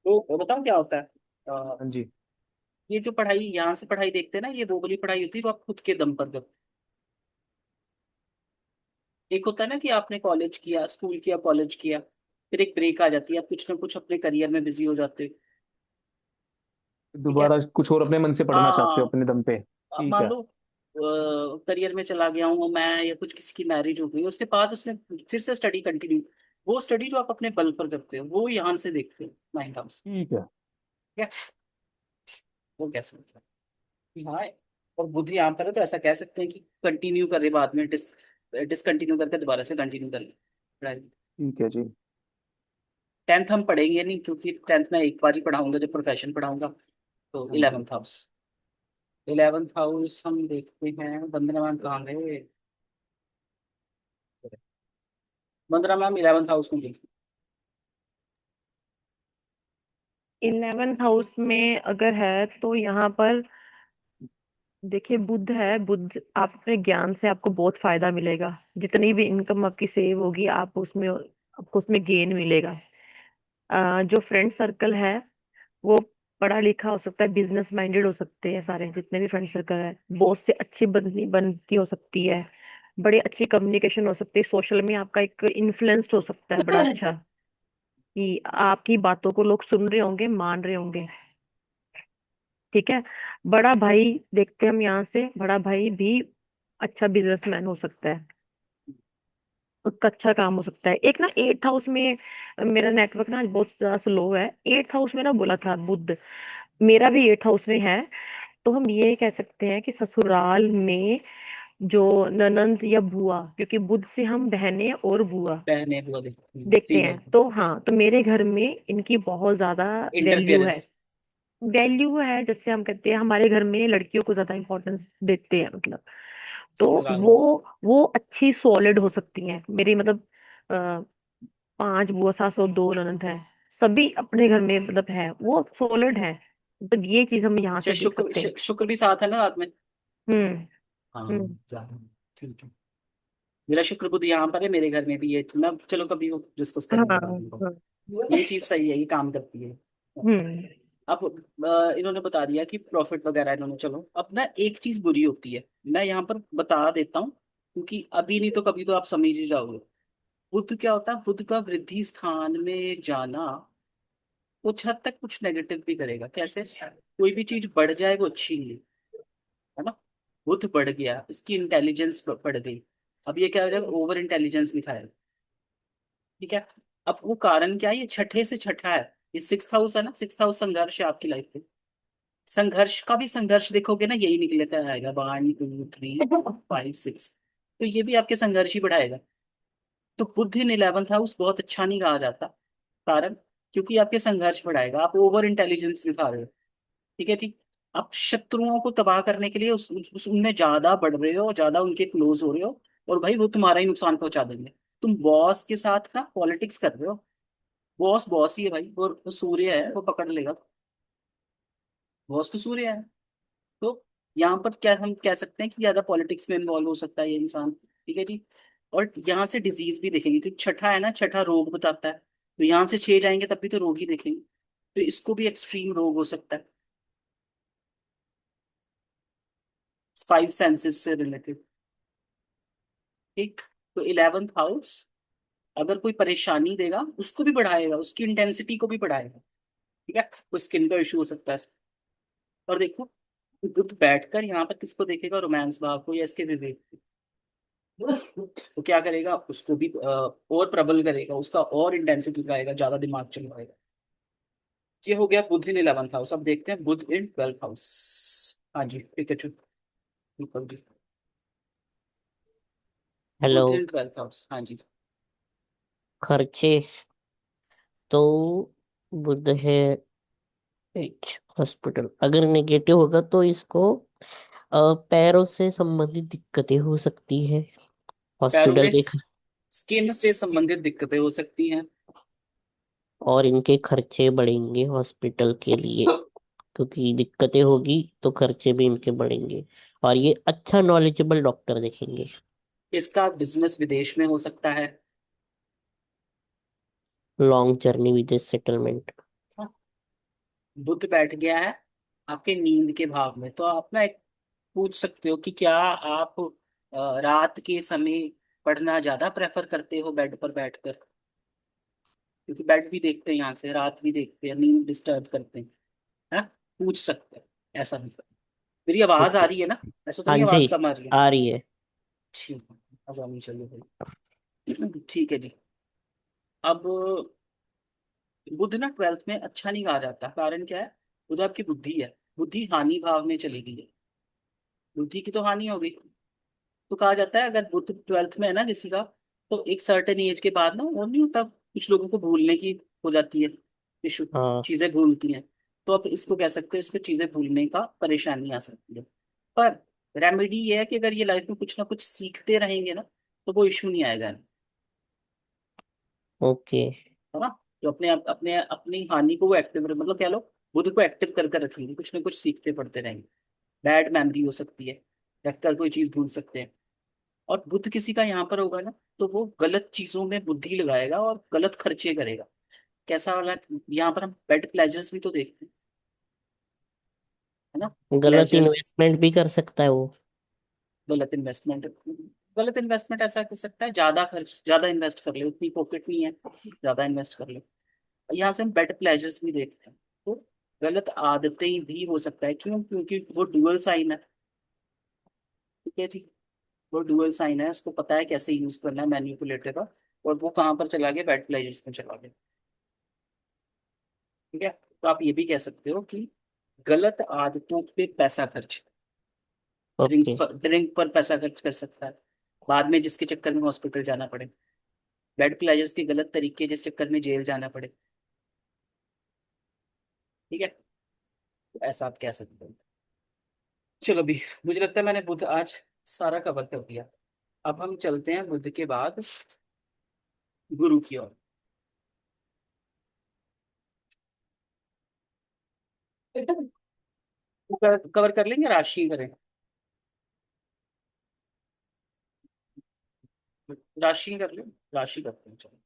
तो बताओ क्या होता है। हाँ जी। ये जो पढ़ाई यहाँ से पढ़ाई देखते हैं ना, ये वो वाली पढ़ाई होती है जो आप खुद के दम पर करते हो। एक होता है ना कि आपने कॉलेज किया, स्कूल किया, कॉलेज किया, फिर एक ब्रेक आ जाती है, आप कुछ ना कुछ अपने करियर में बिजी हो जाते हो। ठीक है। दोबारा कुछ और अपने मन से पढ़ना चाहते हो हाँ, अपने दम पे। अब ठीक मान है। लो करियर में चला गया हूँ मैं, या कुछ किसी की मैरिज हो गई, उसके बाद उसने फिर से स्टडी कंटिन्यू, वो स्टडी जो आप अपने बल पर करते हो वो यहाँ से देखते हो नाइन्थ हाउस। ठीक है। ठीक है। वो कैसे मतलब कि हाँ, और बुद्धि यहाँ पर है तो ऐसा कह सकते हैं कि कंटिन्यू करे, बाद में डिसकंटिन्यू करके दोबारा से कंटिन्यू कर पढ़ाई। ठीक है जी। टेंथ हम पढ़ेंगे नहीं, क्योंकि टेंथ में एक बार ही पढ़ाऊंगा जब प्रोफेशन पढ़ाऊंगा। तो हाँ जी। Eleventh house. इलेवेंथ हाउस हम देखते हैं, वंदना मैम कहाँ गए। वंदना मैम इलेवेंथ हाउस में देखते 11th हाउस में अगर है तो यहाँ पर देखिए, बुध है। बुध, आप अपने ज्ञान से आपको बहुत फायदा मिलेगा। जितनी भी इनकम आपकी सेव होगी, आप उसमें आपको उसमें गेन मिलेगा। जो फ्रेंड सर्कल है वो पढ़ा लिखा हो सकता है, बिजनेस माइंडेड हो सकते हैं सारे जितने भी फ्रेंड सर्कल है। बॉस से अच्छी बनती हो सकती है। बड़ी अच्छी कम्युनिकेशन हो सकती है। सोशल में आपका एक इन्फ्लुएंस हो सकता है बड़ा हैं। अच्छा, कि आपकी बातों को लोग सुन रहे होंगे, मान रहे होंगे। ठीक है। बड़ा भाई देखते हैं हम यहाँ से, बड़ा भाई भी अच्छा बिजनेसमैन हो सकता है। उसका अच्छा काम हो सकता है। एक ना 8th हाउस में, मेरा नेटवर्क ना बहुत ज्यादा स्लो है। 8th हाउस में ना बोला था बुध, मेरा भी 8th हाउस में है। तो हम ये कह सकते हैं कि ससुराल में जो ननंद या बुआ, क्योंकि बुध से हम बहनें और बुआ बहने बुआ देखते हैं, फीमेल। तो हाँ, तो मेरे घर में इनकी बहुत ज्यादा वैल्यू है। इंटरफेरेंस। वैल्यू है, जैसे हम कहते हैं हमारे घर में लड़कियों को ज्यादा इंपॉर्टेंस देते हैं, मतलब। तो सगाल में। वो अच्छी सॉलिड हो सकती हैं मेरी, मतलब 5 बुआ सास और 2 ननद है। सभी अपने घर में मतलब है, वो सॉलिड है। मतलब ये चीज हम यहाँ अच्छा, से देख सकते हैं। शुक्र भी साथ है ना रात में। हम्म। हाँ, हम्म। ज्यादा। ठीक है। मेरा शुक्र बुध यहाँ पर है, मेरे घर में भी है, तो मैं चलो कभी डिस्कस हाँ करेंगे बाद में। हाँ। ये चीज सही है, ये काम करती है। हम्म। अब इन्होंने बता दिया कि प्रॉफिट वगैरह इन्होंने, चलो अब ना एक चीज बुरी होती है, मैं यहाँ पर बता देता हूँ, क्योंकि अभी नहीं तो कभी तो आप समझ ही जाओगे। बुध क्या होता है, बुध का वृद्धि स्थान में जाना कुछ हद तक कुछ नेगेटिव भी करेगा। कैसे? कोई भी चीज बढ़ जाए वो अच्छी नहीं है ना। बुध बढ़ गया, इसकी इंटेलिजेंस बढ़ गई, अब ये क्या हो जाएगा, ओवर इंटेलिजेंस लिखा है। ठीक है। अब वो कारण क्या है, ये छठे से छठा है, ये सिक्स हाउस है ना, सिक्स हाउस संघर्ष है आपकी लाइफ में। संघर्ष का भी संघर्ष देखोगे ना, यही निकलता आएगा, 1 2 3 5 6, तो ये भी आपके संघर्ष ही बढ़ाएगा। तो बुध इन 11th हाउस बहुत अच्छा नहीं कहा जाता। कारण, क्योंकि आपके संघर्ष बढ़ाएगा, आप ओवर इंटेलिजेंस दिखा रहे हो। ठीक है, ठीक। आप शत्रुओं को तबाह करने के लिए उनमें ज्यादा बढ़ रहे हो, ज्यादा उनके क्लोज हो रहे हो, और भाई वो तुम्हारा ही नुकसान पहुंचा देंगे। तुम बॉस के साथ ना पॉलिटिक्स कर रहे हो, बॉस बॉस ही है भाई, और वो सूर्य है, वो पकड़ लेगा। बॉस तो सूर्य है। तो यहाँ पर क्या हम कह सकते हैं कि ज्यादा पॉलिटिक्स में इन्वॉल्व हो सकता है ये इंसान। ठीक है जी। और यहाँ से डिजीज भी देखेंगे, क्योंकि छठा है ना, छठा रोग बताता है, तो यहाँ से 6 जाएंगे तब भी तो रोग ही देखेंगे, तो इसको भी एक्सट्रीम रोग हो सकता है, 5 सेंसेस से रिलेटेड। ठीक। तो 11th हाउस अगर कोई परेशानी देगा उसको भी बढ़ाएगा, उसकी इंटेंसिटी को भी बढ़ाएगा। ठीक है। कोई स्किन का इशू हो सकता है। और देखो, बुध बैठकर यहाँ पर किसको देखेगा, रोमांस भाव को या इसके विवेक को, तो क्या करेगा, उसको भी और प्रबल करेगा, उसका और इंटेंसिटी लगाएगा, ज्यादा दिमाग चलवाएगा। ये हो गया बुध इन 11th हाउस। अब देखते हैं बुध इन 12th हाउस। हाँ जी, पिकाचू, दीपक जी। हेलो। बुध इन 12th हाउस, हाँ जी। खर्चे तो बुध है एच हॉस्पिटल, अगर नेगेटिव होगा तो इसको पैरों से संबंधित दिक्कतें हो सकती है। पैरों हॉस्पिटल में के स्किन से संबंधित दिक्कतें हो सकती हैं। और इनके खर्चे बढ़ेंगे हॉस्पिटल के लिए, क्योंकि दिक्कतें होगी तो खर्चे भी इनके बढ़ेंगे। और ये अच्छा नॉलेजेबल डॉक्टर देखेंगे। इसका बिजनेस विदेश में हो सकता है। लॉन्ग जर्नी विदेश सेटलमेंट। हाँ, बुध बैठ गया है आपके नींद के भाव में, तो आप ना एक पूछ सकते हो कि क्या आप रात के समय पढ़ना ज्यादा प्रेफर करते हो बेड पर बैठकर, क्योंकि बेड भी देखते हैं यहाँ से, रात भी देखते हैं, नींद डिस्टर्ब करते हैं, है ना? पूछ सकते हैं ऐसा भी। मेरी आवाज आ ओके। रही है ना? ऐसा तो हाँ नहीं जी, आवाज कम आ रही है? आ रही है। ठीक है, आवाज आनी चाहिए भाई। ठीक है जी। अब बुध ना 12th में अच्छा नहीं कहा जाता, कारण क्या है, बुध आपकी बुद्धि है, बुद्धि हानि भाव में चली गई है, बुद्धि की तो हानि हो गई। तो कहा जाता है अगर बुध 12th में है ना किसी का, तो एक सर्टेन एज के बाद ना वो नहीं होता, कुछ लोगों को भूलने की हो जाती है इशू, हाँ। चीजें भूलती हैं। तो आप इसको कह सकते हो, इसको चीजें भूलने का परेशानी आ सकती है। पर रेमेडी ये है कि अगर ये लाइफ में कुछ ना कुछ सीखते रहेंगे ना, तो वो इशू नहीं आएगा, ओके। है ना। तो अपने अपनी हानि को वो एक्टिव, मतलब कह लो बुध को एक्टिव करके रखेंगे, कुछ ना कुछ सीखते पढ़ते रहेंगे। बैड मेमोरी हो सकती है, रखकर कोई चीज भूल सकते हैं। और बुध किसी का यहाँ पर होगा ना, तो वो गलत चीजों में बुद्धि लगाएगा और गलत खर्चे करेगा। कैसा वाला, यहाँ पर हम बेड प्लेजर्स भी तो देखते हैं, है ना। गलत प्लेजर्स, इन्वेस्टमेंट भी कर सकता है वो। गलत इन्वेस्टमेंट, गलत इन्वेस्टमेंट ऐसा कर सकता है, ज्यादा खर्च, ज्यादा इन्वेस्ट कर ले, उतनी पॉकेट नहीं है, ज्यादा इन्वेस्ट कर ले। यहाँ से हम बेड प्लेजर्स भी देखते हैं, तो गलत आदतें भी हो सकता है, क्यों, क्योंकि वो डुअल साइन है। ठीक है ठीक। वो डुअल साइन है, उसको पता है कैसे यूज करना है मैनिपुलेटर का, और वो कहाँ पर चला गया, बेड प्लेजर्स में चला गया। ठीक है। तो आप ये भी कह सकते हो कि गलत आदतों पे पैसा खर्च, ओके। ड्रिंक पर पैसा खर्च कर सकता है, बाद में जिसके चक्कर में हॉस्पिटल जाना पड़े, बेड प्लेजर्स के गलत तरीके जिस चक्कर में जेल जाना पड़े। ठीक है। तो ऐसा आप कह सकते हो। चलो भी, मुझे लगता है मैंने बुध आज सारा कवर कर दिया। अब हम चलते हैं बुध के बाद गुरु की ओर। कवर कर लेंगे, राशि करें? राशि कर लो, राशि करते हैं चलो।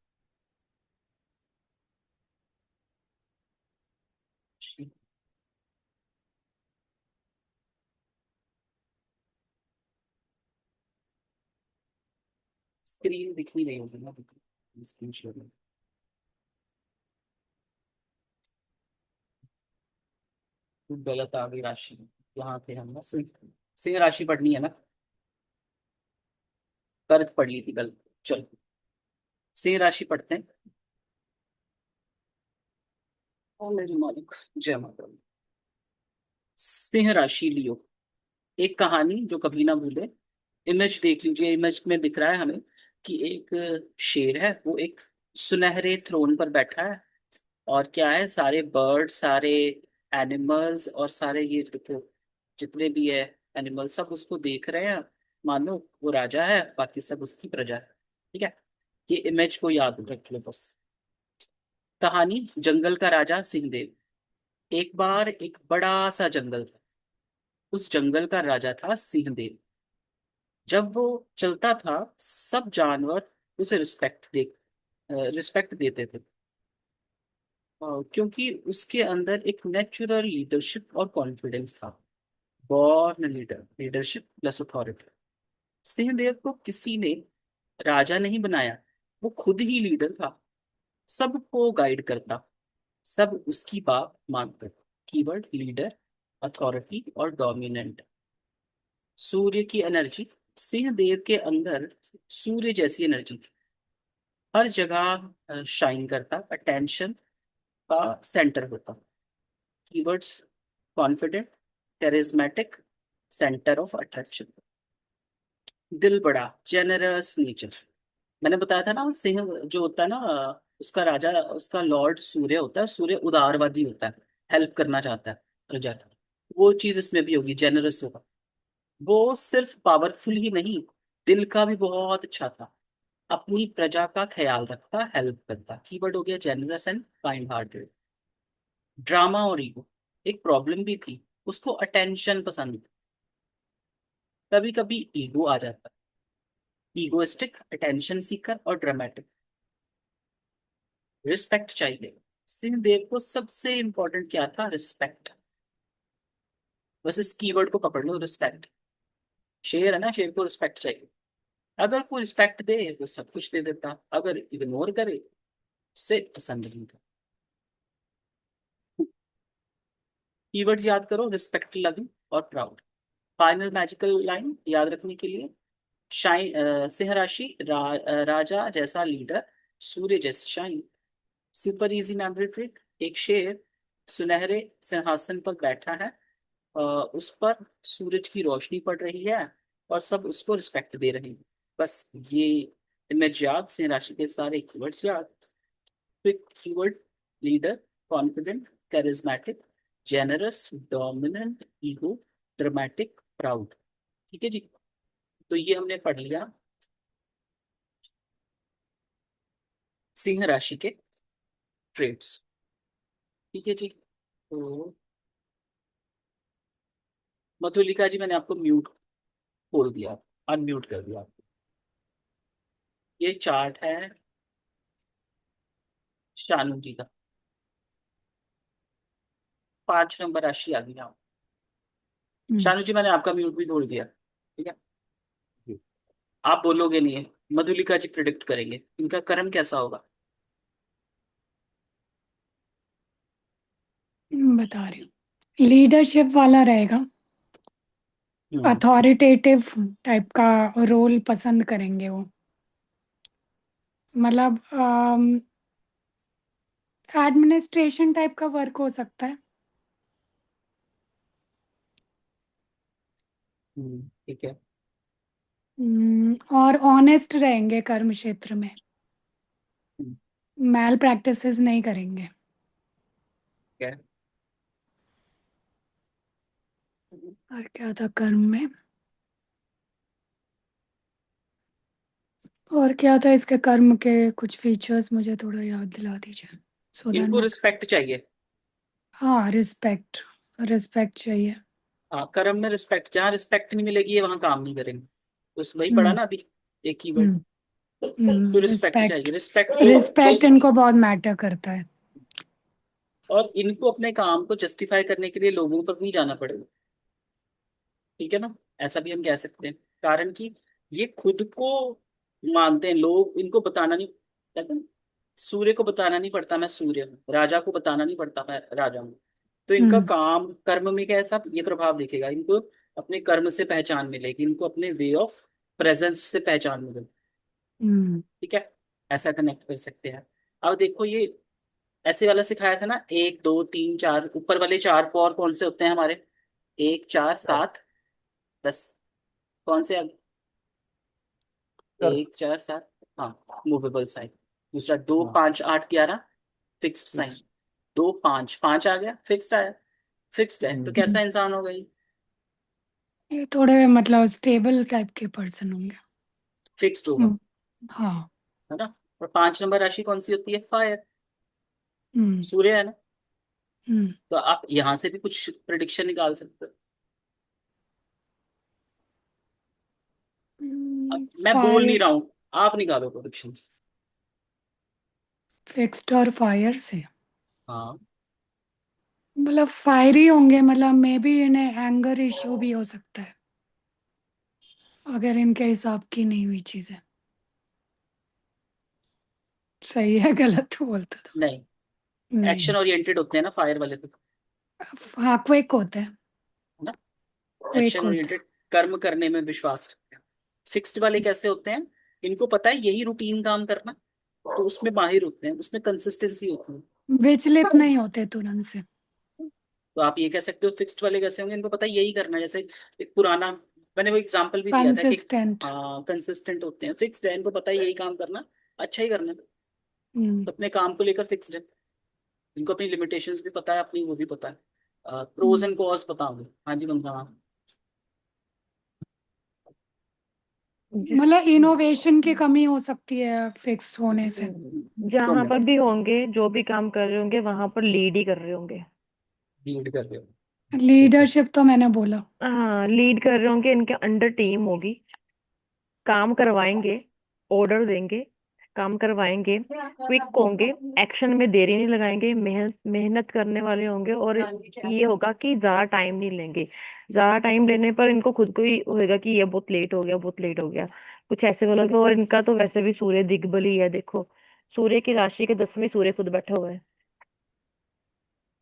स्क्रीन दिख नहीं रही होगी ना, स्क्रीन शेयर में। गलत आ गई राशि। यहाँ थे हम ना, सिंह। सिंह राशि पढ़नी है ना, कर्क पढ़ ली थी गलत। चलो सिंह राशि पढ़ते हैं। ओ मेरी मालिक, जय माता दी। सिंह राशि लियो, एक कहानी जो कभी ना भूले। इमेज देख लीजिए, इमेज में दिख रहा है हमें कि एक शेर है, वो एक सुनहरे थ्रोन पर बैठा है। और क्या है, सारे बर्ड, सारे एनिमल्स और सारे ये देखो जितने भी है एनिमल, सब उसको देख रहे हैं। मानो वो राजा है, बाकी सब उसकी प्रजा है। ठीक है, ये इमेज को याद रख लो बस। कहानी, जंगल का राजा सिंहदेव। एक बार एक बड़ा सा जंगल था, उस जंगल का राजा था सिंहदेव। जब वो चलता था, सब जानवर उसे रिस्पेक्ट देते थे। क्योंकि उसके अंदर एक नेचुरल लीडरशिप और कॉन्फिडेंस था। Born leader, leadership plus authority. Singhdeo को किसी ने राजा नहीं बनाया, वो खुद ही लीडर था। सबको गाइड करता, सब उसकी बात मानते। कीवर्ड लीडर, अथॉरिटी और डोमिनेंट। सूर्य की एनर्जी, सिंहदेव के अंदर सूर्य जैसी एनर्जी थी। हर जगह शाइन करता, अटेंशन का सेंटर होता। Keywords, confident, charismatic, centre of attraction. दिल बड़ा, जेनरस नेचर। मैंने बताया था ना, सिंह जो होता है ना, उसका राजा, उसका लॉर्ड सूर्य होता है। सूर्य उदारवादी होता है, हेल्प करना चाहता है प्रजा की। वो चीज इसमें भी होगी, जेनरस होगा। वो सिर्फ पावरफुल ही नहीं, दिल का भी बहुत अच्छा था। अपनी प्रजा का ख्याल रखता, हेल्प करता। कीवर्ड हो गया generous and kind hearted. Drama और ईगो, एक प्रॉब्लम भी थी, उसको अटेंशन पसंद था। कभी कभी ईगो आ जाता, ईगोइस्टिक, अटेंशन सीकर और ड्रामेटिक। रिस्पेक्ट चाहिए, सिंहदेव को सबसे इंपॉर्टेंट क्या था, रिस्पेक्ट। बस इस कीवर्ड को पकड़ लो, रिस्पेक्ट। शेर है ना, शेर को रिस्पेक्ट चाहिए। अगर कोई रिस्पेक्ट दे तो सब कुछ दे देता, अगर इग्नोर करे उसे पसंद नहीं था। कीवर्ड्स याद करो, रिस्पेक्ट, लविंग और प्राउड। फाइनल मैजिकल लाइन याद रखने के लिए, शाइन, सिंह राशि, राजा जैसा लीडर, सूर्य जैसी shine. Super easy memory trick, एक शेर सुनहरे सिंहासन पर बैठा है, उस पर सूरज की रोशनी पड़ रही है और सब उसको रिस्पेक्ट दे रहे हैं। बस ये इमेज याद, सिंह राशि के सारे कीवर्ड्स याद। Quick keyword, leader, confident, charismatic, generous, dominant, ego, dramatic, proud. ठीक है जी, तो ये हमने पढ़ लिया सिंह राशि के ट्रेड्स। ठीक है जी, तो मधुलिका जी, मैंने आपको म्यूट खोल दिया, अनम्यूट कर दिया आपको। ये चार्ट है शानू जी का, 5 नंबर राशि आ गई यहाँ। हम्म, शानू जी, मैंने आपका म्यूट भी खोल दिया, ठीक है। आप बोलोगे नहीं है, मधुलिका जी प्रिडिक्ट करेंगे इनका कर्म कैसा होगा। बता रही हूँ, लीडरशिप वाला रहेगा। हम्म। अथॉरिटेटिव टाइप का रोल पसंद करेंगे वो। मतलब एडमिनिस्ट्रेशन टाइप का वर्क हो सकता है। ठीक है। और ऑनेस्ट रहेंगे कर्म क्षेत्र में, हम्म, मैल प्रैक्टिसेस नहीं करेंगे। ठीक है। और क्या था कर्म में, और क्या था इसके कर्म के कुछ फीचर्स, मुझे थोड़ा याद दिला दीजिए सो दैट इनको मैं। रिस्पेक्ट चाहिए। हाँ, रिस्पेक्ट, रिस्पेक्ट चाहिए। हाँ, कर्म में रिस्पेक्ट, जहाँ रिस्पेक्ट नहीं मिलेगी ये वहां काम नहीं करेंगे। तो वही पढ़ा हम्म ना अभी, एक ही वर्ड। हम्म तो रिस्पेक्ट रिस्पेक्ट चाहिए, रिस्पेक्ट। रिस्पेक्ट इनको बहुत मैटर करता है। और इनको अपने काम को जस्टिफाई करने के लिए लोगों पर नहीं जाना पड़ेगा, ठीक है ना, ऐसा भी हम कह सकते हैं। कारण कि ये खुद को मानते हैं, लोग इनको बताना नहीं, कहते हैं सूर्य को बताना नहीं पड़ता मैं सूर्य हूँ, राजा को बताना नहीं पड़ता मैं राजा हूँ। तो इनका हम्म काम कर्म में कैसा ये प्रभाव दिखेगा, इनको अपने कर्म से पहचान मिलेगी, इनको अपने वे ऑफ प्रेजेंस से पहचान मिलेगी, हम्म ठीक है, ऐसा कनेक्ट कर सकते हैं। अब देखो ये ऐसे वाला सिखाया था ना, 1 2 3 4, ऊपर वाले 4 पॉर कौन से होते हैं हमारे, 1 4 7 10, कौन से 1 4 7, हाँ मूवेबल साइन। दूसरा दो हाँ, पांच आठ 11 फिक्स्ड साइन। फिक्स। 2 5 5 आ गया फिक्स्ड आया, फिक्स्ड है तो हम्म। कैसा इंसान होगा ये, ये थोड़े मतलब स्टेबल टाइप के पर्सन होंगे। फिक्स्ड होगा, हम्म, हाँ। है ना। और 5 नंबर राशि कौन सी होती है, फायर, हम्म सूर्य है ना। हम्म तो आप यहां से भी कुछ प्रिडिक्शन निकाल सकते हो। अब मैं बोल नहीं फायर, रहा हूं, आप निकालो प्रिडिक्शन। फिक्स्ड और फायर से हाँ मतलब फायरी होंगे, मतलब मे बी इन्हें एंगर इश्यू भी हो सकता है अगर इनके हिसाब की नहीं हुई चीजें। सही है गलत बोलता था। नहीं, नहीं। एक्शन ओरिएंटेड होते हैं ना फायर वाले तो, हाँ क्विक होते हैं। है ना, क्विक एक्शन होते ओरिएंटेड, कर्म करने में विश्वास रखते हैं। फिक्स्ड वाले कैसे होते हैं, इनको पता है यही रूटीन काम करना, तो उसमें माहिर होते हैं, उसमें कंसिस्टेंसी होती है। हैं, विचलित नहीं होते तुरंत से। तो आप ये कह सकते हो फिक्स्ड वाले कैसे होंगे, इनको पता है यही करना है। जैसे एक पुराना, मैंने वो एग्जांपल भी दिया था कि कंसिस्टेंट। हाँ कंसिस्टेंट होते हैं, फिक्स्ड है, इनको पता है यही काम करना, अच्छा ही करना है। हम्म तो अपने काम को लेकर फिक्स्ड है, इनको अपनी लिमिटेशंस भी पता है, अपनी वो भी पता है, प्रोज हम्म। एंड कॉज पता होंगे। हाँ जी बंदा। जिस हाँ मतलब इनोवेशन की कमी हो सकती है फिक्स होने से। जहां कौन है, पर भी होंगे, जो भी काम कर रहे होंगे वहां पर लीड ही कर रहे होंगे। लीड कर रहे हो, ठीक है। लीडरशिप तो मैंने बोला। हाँ, लीड कर रहे होंगे, इनके अंडर टीम होगी, काम करवाएंगे, ऑर्डर देंगे, काम करवाएंगे, क्विक होंगे, एक्शन में देरी नहीं लगाएंगे, मेहनत मेहनत करने वाले होंगे, और ये होगा कि ज्यादा टाइम नहीं लेंगे। ज्यादा टाइम लेने पर इनको खुद को ही होएगा कि ये बहुत लेट हो गया, बहुत लेट हो गया, कुछ ऐसे बोलोगे। और इनका तो वैसे भी सूर्य दिग्बल ही है, देखो सूर्य की राशि के 10वें सूर्य खुद बैठा हुआ है।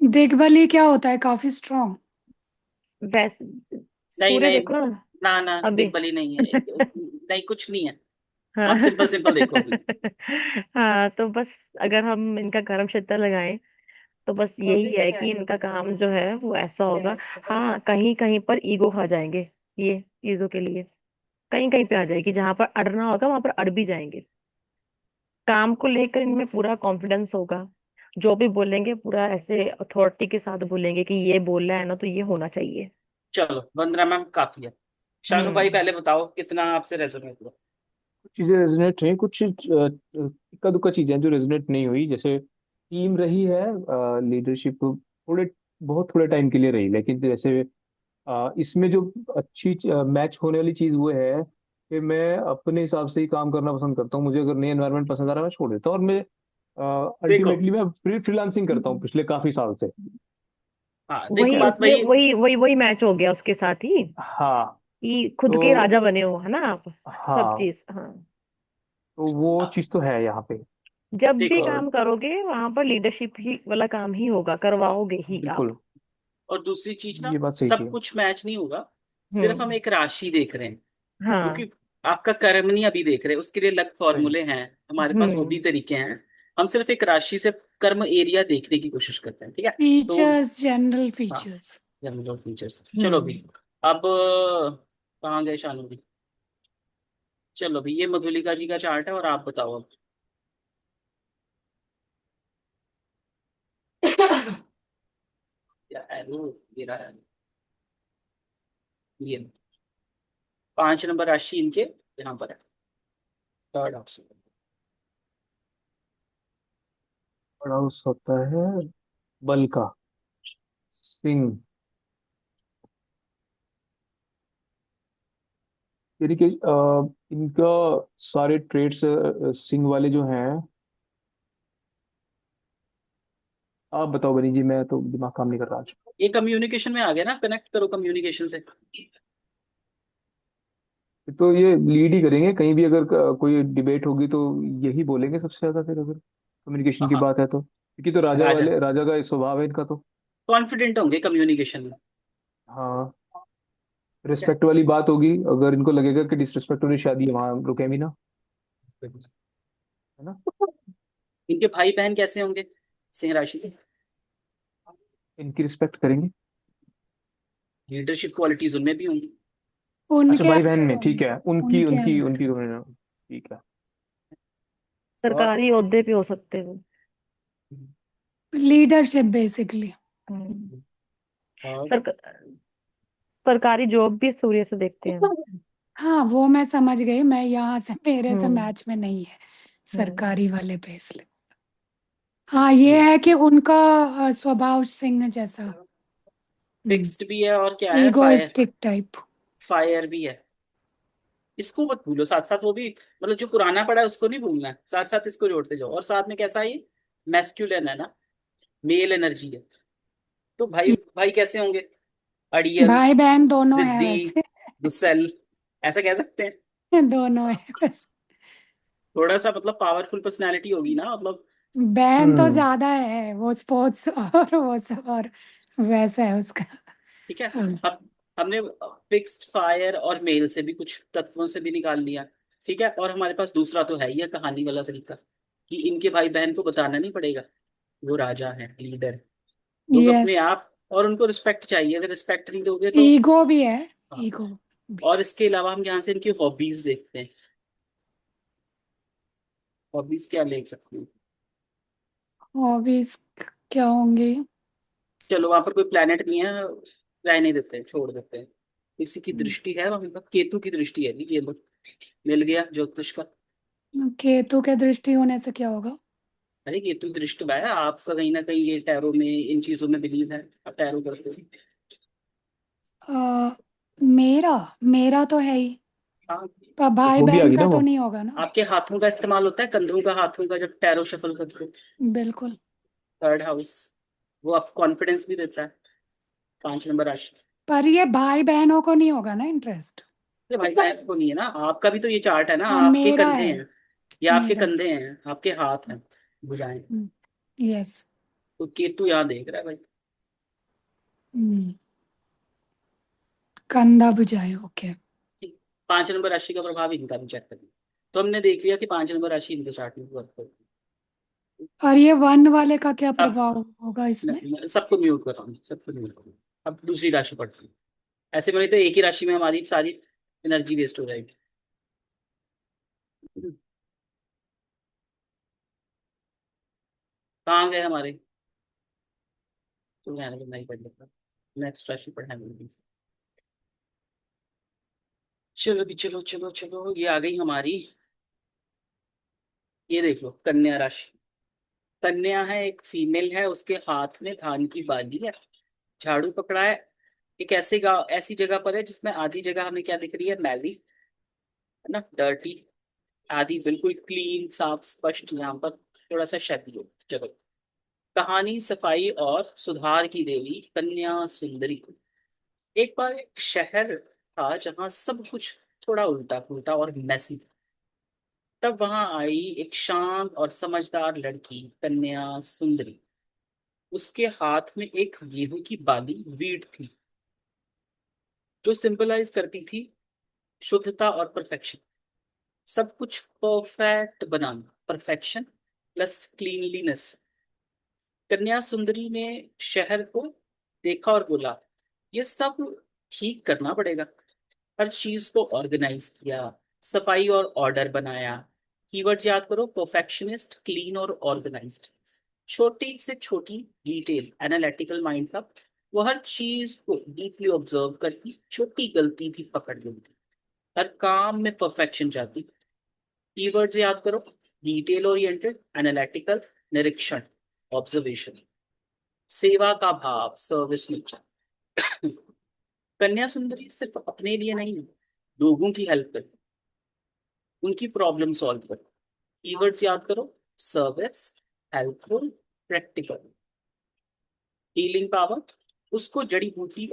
देखभाली क्या होता है, काफी स्ट्रांग। वैसे नहीं सूर्य नहीं, देखो ना ना ना अभी। दिग्बली नहीं है, नहीं कुछ नहीं है। हाँ। आप सिंपल सिंपल देखो अभी। हाँ, तो बस अगर हम इनका कर्म क्षेत्र लगाएं तो बस यही है कि इनका काम जो है वो ऐसा होगा। हाँ, कहीं कहीं पर ईगो खा जाएंगे ये चीजों के लिए, कहीं कहीं पे आ जाएगी, जहां पर अड़ना होगा वहां पर अड़ भी जाएंगे। काम को लेकर इनमें पूरा कॉन्फिडेंस होगा, जो भी बोलेंगे पूरा ऐसे अथॉरिटी के साथ बोलेंगे कि ये बोल रहा है ना तो ये होना चाहिए। चलो वंदना मैम काफी है। शानू भाई हम्म। पहले बताओ कितना आपसे रेजोनेट हुआ। चीजें रेजोनेट रही, कुछ इक्का दुक्का चीजें जो रेजोनेट नहीं हुई, जैसे टीम रही है, लीडरशिप थोड़े बहुत थोड़े टाइम के लिए रही, लेकिन जैसे इसमें जो अच्छी मैच होने वाली चीज वो है कि मैं अपने हिसाब से ही काम करना पसंद करता हूँ। मुझे अगर नई एनवायरनमेंट पसंद आ रहा है मैं छोड़ देता हूँ, और मैं देखो, अल्टीमेटली मैं फ्रीलांसिंग करता हूँ पिछले काफी साल से। हाँ देखो वही बात उसमें वही, वही मैच हो गया उसके साथ ही, हाँ। कि खुद के तो राजा बने हो, है ना आप, सब हाँ, चीज। हाँ, तो वो चीज तो है यहाँ पे। जब भी देखो काम करोगे वहां पर लीडरशिप ही वाला काम ही होगा, करवाओगे ही आप। बिल्कुल, और दूसरी चीज ना, ये बात सही सब थी। कुछ मैच नहीं होगा, सिर्फ हम हम्म। एक राशि देख रहे हैं, हाँ। क्योंकि आपका कर्म नहीं अभी देख रहे, उसके लिए अलग सही। फॉर्मूले हैं, हमारे पास वो भी हम्म तरीके हैं। हम सिर्फ एक राशि से कर्म एरिया देखने की कोशिश करते हैं, ठीक है। तो फीचर्स, जनरल हाँ, फीचर्स। जनरल फीचर्स, चलो भी। हम्म। अब कहाँ गए शानू भी, चलो भी, ये मधुलिका जी का चार्ट है और आप बताओ अब। क्या एरो, ये रहा है, ये 5 नंबर राशि इनके यहाँ पर है, थर्ड ऑप्शन। बड़ा हाउस होता है बल का, सिंह। यानी कि इनका सारे ट्रेड्स सिंह वाले जो हैं, आप बताओ बनी जी, मैं तो दिमाग काम नहीं कर रहा आज। ये कम्युनिकेशन में आ गया ना, कनेक्ट करो कम्युनिकेशन से। तो ये लीड ही करेंगे कहीं भी, अगर कोई डिबेट होगी तो यही बोलेंगे सबसे ज्यादा, फिर अगर कम्युनिकेशन की हाँ, बात है तो, क्योंकि तो राजा राजा वाले, राजा का स्वभाव है इनका तो। कॉन्फिडेंट होंगे कम्युनिकेशन में। हाँ, ठीक है। रिस्पेक्ट वाली बात होगी, अगर इनको लगेगा कि डिसरिस्पेक्ट हो रही, शायद ये वहां रुके भी ना, है ना। इनके भाई बहन कैसे होंगे सिंह राशि के? इनकी रिस्पेक्ट करेंगे। लीडरशिप क्वालिटीज उनमें भी होंगी। अच्छा, उनके भाई बहन में ठीक है, उनकी उनके उनकी उनकी ठीक है। और सरकारी ओहदे पे हो सकते हैं वो। Leadership basically. हम्म। और सरक सरकारी जॉब भी सूर्य से देखते हैं। हाँ वो मैं समझ गई, मैं यहाँ से मेरे से हम्म। मैच में नहीं है हम्म। सरकारी वाले पे इसलिए। हाँ ये है कि उनका स्वभाव सिंह जैसा, फिक्स्ड भी है, और क्या है, फायर, इगोइस्टिक टाइप। फायर भी है। इसको मत भूलो, साथ साथ वो भी, मतलब जो पुराना पड़ा है उसको नहीं भूलना है, साथ साथ इसको जोड़ते जाओ। और साथ में कैसा है, ये मैस्कुलिन है ना, मेल एनर्जी है। तो भाई भाई कैसे होंगे? अड़ियल, भाई बहन दोनों है जिद्दी, वैसे। गुस्सैल, ऐसा कह सकते हैं। दोनों है वैसे। थोड़ा सा मतलब पावरफुल पर्सनैलिटी होगी ना, मतलब। बहन तो हम्म। ज्यादा है, वो स्पोर्ट्स और वो सब और वैसा है उसका। ठीक है। हाँ। अब हमने फिक्स्ड, फायर और मेल से भी कुछ तत्वों से भी निकाल लिया। ठीक है, और हमारे पास दूसरा तो है ही है, कहानी वाला तरीका, कि इनके भाई बहन को बताना नहीं पड़ेगा, वो राजा है, लीडर। लोग यस, अपने आप, और उनको रिस्पेक्ट चाहिए, अगर रिस्पेक्ट नहीं दोगे तो। ईगो भी है, हाँ। ईगो भी। और इसके अलावा हम यहाँ से इनकी हॉबीज देखते हैं। हॉबीज क्या ले सकते हैं? हॉबीज क्या होंगी? चलो, वहां पर कोई प्लेनेट नहीं है, रहने देते हैं, छोड़ देते हैं। किसी की दृष्टि है वहां पर, केतु की दृष्टि है, ये लो, मिल गया ज्योतिष का। केतु के दृष्टि होने से क्या होगा? अरे केतु दृष्टि है आपका, कहीं ना कहीं ये टैरो में, इन चीजों में बिलीव है, आप टैरो करते हो। अ, मेरा मेरा तो है ही, हाँ। पर तो भाई वो भी आ बहन गई ना का तो वो। नहीं होगा ना। आपके हाथों का इस्तेमाल होता है, कंधों का, हाथों का, जब टैरो शफल करते हो। बिल्कुल। थर्ड हाउस, वो आपको कॉन्फिडेंस भी देता है। 5 नंबर राशि। पर ये भाई बहनों को नहीं होगा ना इंटरेस्ट। अरे भाई बहन को नहीं है ना, आपका भी तो ये चार्ट है ना, हाँ आपके मेरा कंधे है, हैं, ये आपके मेरा। कंधे हैं, आपके हाथ हैं, भुजाएं। यस। तो केतु यहाँ देख रहा है भाई। कंधा बुझाए, ओके। 5 नंबर राशि का प्रभाव इनका भी चेक करें। तो हमने देख लिया कि 5 नंबर राशि इनके चार्ट में वर्क करती और ये वन वाले का क्या है। अब प्रभाव होगा इसमें? सबको म्यूट कर रहा हूँ, सबको म्यूट कर रहा हूँ। अब दूसरी राशि पढ़ती है। ऐसे में नहीं तो एक ही राशि में हमारी सारी एनर्जी वेस्ट हो जाएगी। कहाँ गए हमारे? तो मैं नहीं पढ़ लेता, नेक्स्ट राशि पढ़ाएंगे। चलो भी, चलो चलो चलो, ये आ गई हमारी। ये देख लो, कन्या राशि। कन्या है, एक फीमेल है, उसके हाथ में धान की बाली है, झाड़ू पकड़ा है। एक ऐसे गांव, ऐसी जगह पर है जिसमें आधी जगह हमें क्या दिख रही है, मैली, है ना, डर्टी। आधी बिल्कुल क्लीन, साफ, स्पष्ट, यहाँ पर थोड़ा सा शैली हो। चलो, कहानी, सफाई और सुधार की देवी कन्या सुंदरी। एक बार एक शहर था जहाँ सब कुछ थोड़ा उल्टा पुल्टा और मैसी था। तब वहां आई एक शांत और समझदार लड़की, कन्या सुंदरी। उसके हाथ में एक गेहूं की बाली, वीट थी, जो सिंबलाइज करती थी शुद्धता और परफेक्शन। सब कुछ परफेक्ट बनाना, परफेक्शन प्लस क्लीनलीनेस। कन्या सुंदरी ने शहर को देखा और बोला, ये सब ठीक करना पड़ेगा। हर चीज को ऑर्गेनाइज किया, सफाई और ऑर्डर बनाया। कीवर्ड याद करो, परफेक्शनिस्ट, क्लीन और ऑर्गेनाइज्ड। छोटी से छोटी डिटेल, एनालिटिकल माइंड का। वो हर चीज को डीपली ऑब्जर्व करती, छोटी गलती भी पकड़ लेती, हर काम में परफेक्शन चाहती। कीवर्ड्स याद करो, डिटेल ओरिएंटेड, एनालिटिकल, निरीक्षण, ऑब्जर्वेशन, सेवा का भाव, सर्विस नेचर। कन्या सुंदरी सिर्फ अपने लिए नहीं, लोगों की हेल्प करती, उनकी प्रॉब्लम सॉल्व करती। कीवर्ड्स याद करो, service, helpful, practical, healing power. उसको जड़ी बूटी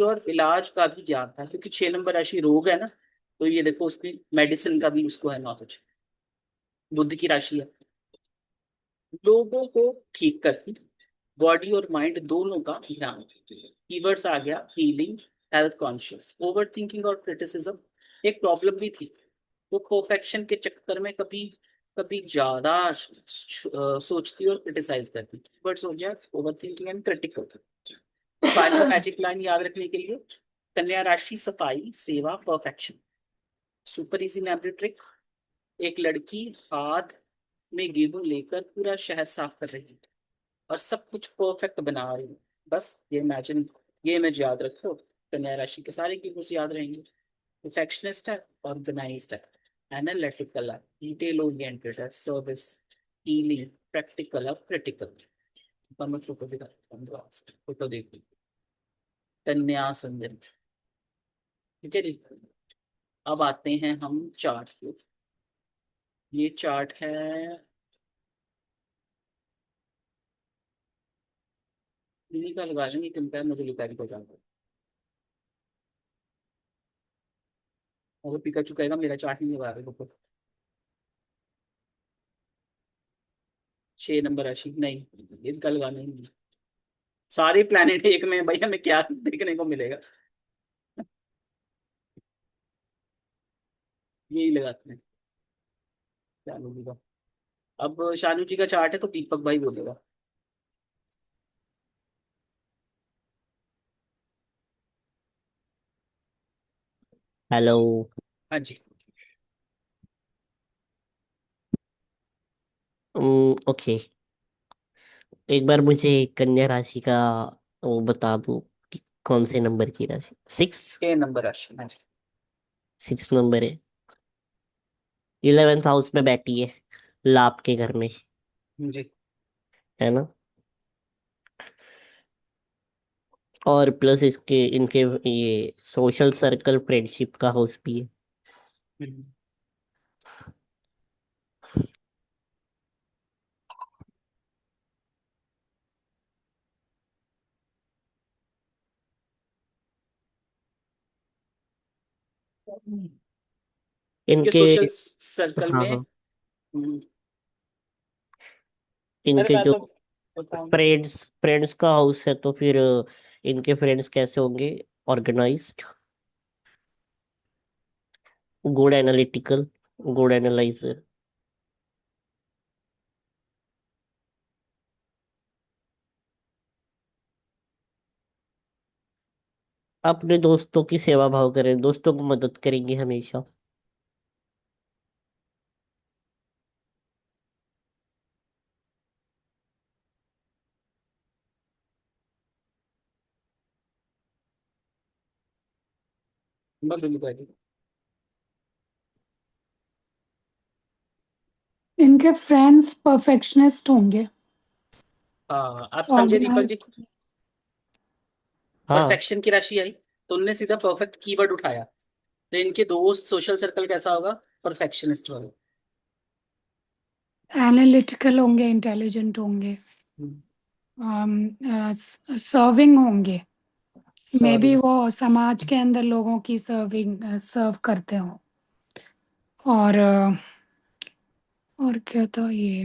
और इलाज का भी ज्ञान था, क्योंकि 6 नंबर राशि रोग है ना, तो ये देखो उसकी मेडिसिन का भी उसको है नॉलेज। बुद्ध की राशि है, लोगों को ठीक करती, बॉडी और माइंड दोनों का ध्यान। कीवर्ड्स आ गया healing, health conscious, over thinking और क्रिटिसिज्म। एक प्रॉब्लम भी थी, वो परफेक्शन के चक्कर में कभी कभी ज्यादा सोचती और क्रिटिसाइज करती। कीवर्ड्स हो गया over thinking and critical. Final magic line याद रखने के लिए, कन्या राशि सफाई, सेवा, perfection. Super easy memory trick, एक लड़की हाथ में गेहूं लेकर पूरा शहर साफ कर रही है और सब कुछ परफेक्ट बना रही है। बस ये इमेज याद रखो, कन्या राशि के सारे कीवर्ड्स याद रहेंगे। परफेक्शनिस्ट है, ऑर्गेनाइज्ड है, एनालिटिकल है, डिटेल ओरिएंटेड है, सर्विस, हीलिंग, प्रैक्टिकल है, क्रिटिकल। पर मैं फोटो दिखाता हूँ, फोटो देखो, कन्या सुंदर। ठीक है जी। अब आते हैं हम चार्ट पे। ये चार्ट है, इन्हीं का लगा लेंगे, किनका है मुझे लिखा को जानता है। अगर पिकाचू कहेगा मेरा चार्ट नहीं लगा रहे, 6 नंबर राशि नहीं, इनका लगाना ही नहीं। सारे प्लैनेट एक में, भाई हमें क्या देखने को मिलेगा। यही लगाते हैं शानू जी का। अब शानू जी का चार्ट है तो दीपक भाई बोलेगा। हेलो। हाँ जी। ओके, एक बार मुझे कन्या राशि का वो बता दो कि कौन से नंबर की राशि। 6। 6 नंबर राशि, हाँ जी। 6 नंबर है, 11th हाउस में बैठी है, लाभ के घर में, जी। है ना। और प्लस इसके इनके ये सोशल सर्कल फ्रेंडशिप का हाउस भी है। हम्म। इनके इनके, सोशल सर्कल हाँ में। हाँ, हम्म, अरे इनके मैं जो तो बताऊं। फ्रेंड्स फ्रेंड्स का हाउस है, तो फिर इनके फ्रेंड्स कैसे होंगे? Organised, good analytical, good analyser, अपने दोस्तों की सेवा भाव करें, दोस्तों को मदद करेंगे हमेशा। मैं बिल्कुल भाई। इनके फ्रेंड्स परफेक्शनिस्ट होंगे, हाँ आप समझे दीपक जी। ऑर्गेनाइज्ड। हाँ, परफेक्शन की राशि आई तो उनने सीधा परफेक्ट कीवर्ड उठाया, तो इनके दोस्त सोशल सर्कल कैसा होगा? परफेक्शनिस्ट वाला। एनालिटिकल होंगे, इंटेलिजेंट होंगे, हम्म, सर्विंग होंगे। May be sorry। वो समाज के अंदर लोगों की सर्व करते हो। और क्या था ये?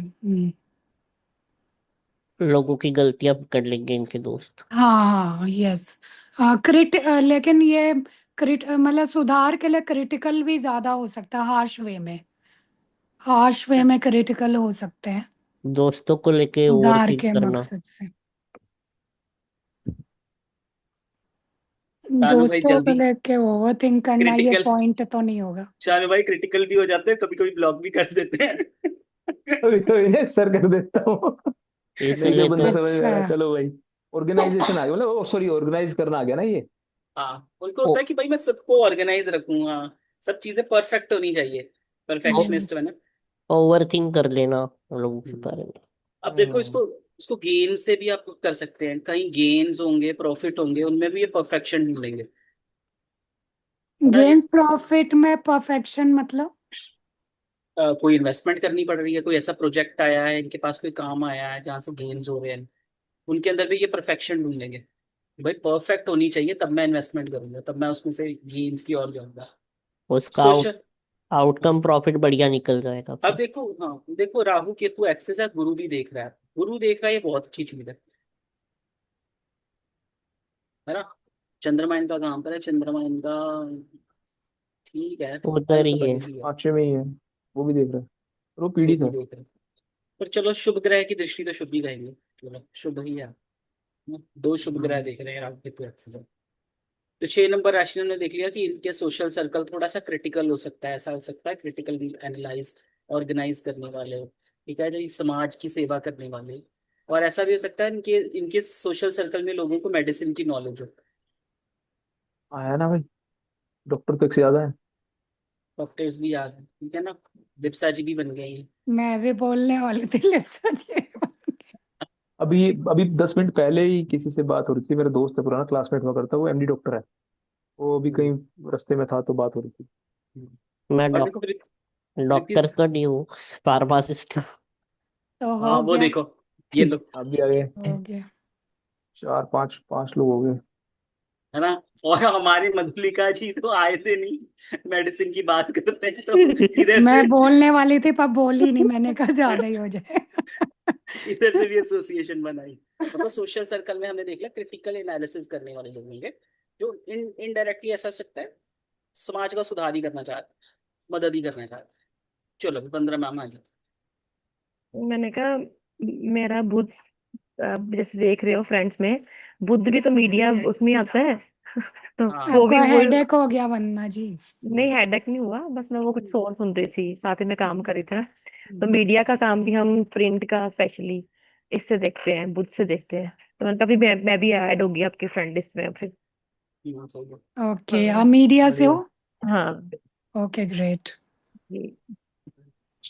लोगों की गलतियां पकड़ लेंगे इनके दोस्त। हाँ हाँ, यस। लेकिन ये मतलब सुधार के लिए क्रिटिकल भी ज्यादा हो सकता है, हार्श वे में क्रिटिकल हो सकते हैं दोस्तों को लेके ओवर सुधार थिंक के करना। मकसद से। शानू भाई दोस्तों को जल्दी लेके ओवर थिंक करना ये क्रिटिकल, पॉइंट तो नहीं होगा। शानू भाई क्रिटिकल भी हो जाते हैं, कभी कभी ब्लॉक भी कर देते हैं। कभी कभी ना सर कर देता हूँ। ठीक है, इसलिए बंदा तो समझ में आ अच्छा। रहा है। चलो भाई, ऑर्गेनाइजेशन आ गया, मतलब सॉरी, ऑर्गेनाइज करना आ गया ना ये। हाँ उनको होता है कि भाई मैं सबको ऑर्गेनाइज रखूंगा, सब चीजें परफेक्ट होनी चाहिए, परफेक्शनिस्ट यस। बने। ओवर थिंक कर लेना लोगों के हम्म। बारे में। अब देखो इसको, इसको गेन से भी आप कर सकते हैं, कहीं गेन्स होंगे, प्रॉफिट होंगे, उनमें भी ये परफेक्शन ढूंढेंगे। है ना। गेन्स प्रॉफिट में परफेक्शन मतलब? कोई इन्वेस्टमेंट करनी पड़ रही है, कोई ऐसा प्रोजेक्ट आया है, इनके पास कोई काम आया है जहाँ से गेन्स हो रहे हैं, उनके अंदर भी ये परफेक्शन ढूंढेंगे। भाई परफेक्ट होनी चाहिए तब मैं इन्वेस्टमेंट करूंगा, तब मैं उसमें से गेन्स की ओर जाऊंगा। उसका सोशल। आउटकम प्रॉफिट बढ़िया निकल जाएगा अब फिर। देखो, हाँ देखो, राहु केतु एक्सेस है, गुरु भी देख रहा है। गुरु देख रहा है, ये बहुत अच्छी चीज है ना। चंद्रमा इनका कहाँ पर है, चंद्रमा इनका ठीक है, उधर पहले ही तो है। बड़ी ही है। 5वें में ही है, वो भी देख रहा है, और वो वो पीड़ित भी है। देख रहे हैं। पर चलो, शुभ ग्रह की दृष्टि तो शुभ ही कहेंगे, चलो शुभ ही है। दो शुभ ग्रह देख रहे हैं राहु केतु एक्सेस है। तो 6 नंबर राशि ने देख लिया कि इनके सोशल सर्कल थोड़ा सा क्रिटिकल हो सकता है, ऐसा हो सकता है क्रिटिकल एनालाइज ऑर्गेनाइज करने वाले हो, ठीक है, जो ये समाज की सेवा करने वाले। और ऐसा भी हो सकता है इनके इनके सोशल सर्कल में लोगों को मेडिसिन की नॉलेज हो। आया ना भाई, डॉक्टर तो एक से ज्यादा है। डॉक्टर्स भी आ गए, ठीक है ना। दिप्सा जी भी बन गए हैं। मैं भी बोलने वाली थी लिप्सा जी। अभी 10 मिनट पहले ही किसी से बात हो रही थी, मेरा दोस्त है, पुराना क्लासमेट हुआ करता, वो एमडी डॉक्टर है। वो अभी हम्म, कहीं रास्ते में था तो बात हो रही थी। हम्म। मैं और देखो प्रीति। डॉक्टर तो नहीं हूँ, फार्मासिस्ट हूँ। तो हाँ हो वो गया। देखो, ये लोग, आप भी आ गए। हो गया। चार पांच पांच लोग हो गए। है ना। और हमारे मधुलिका जी तो आए थे नहीं, मेडिसिन की बात करते हैं तो इधर मैं से बोलने वाली थी पर बोली नहीं, मैंने कहा ज्यादा ही हो जाए। इधर से भी एसोसिएशन बनाई। मतलब सोशल सर्कल में हमने देख लिया क्रिटिकल एनालिसिस करने वाले लोग होंगे, जो इनडायरेक्टली ऐसा हो सकता है समाज का सुधार ही करना चाहते हैं, मदद ही करना चाहते हैं। चलो 15 मैम आ जाओ। मैंने कहा मेरा बुध, जैसे देख रहे हो फ्रेंड्स में, बुध भी तो मीडिया उसमें आता है। तो हाँ। वो आपको भी वो, हेडेक हो गया वरना जी? नहीं हेडेक नहीं हुआ, बस मैं वो कुछ और सुन रही थी, साथ ही में काम कर रही थी ना। तो हम्म। मीडिया का काम भी हम प्रिंट का स्पेशली इससे देखते हैं, बुध से देखते हैं। तो मैंने कहा भी मैं भी ऐड होगी आपकी फ्रेंड लिस्ट में फिर। सही है। ओके, आप मीडिया से हो? बढ़िया। हाँ। Okay great. जी।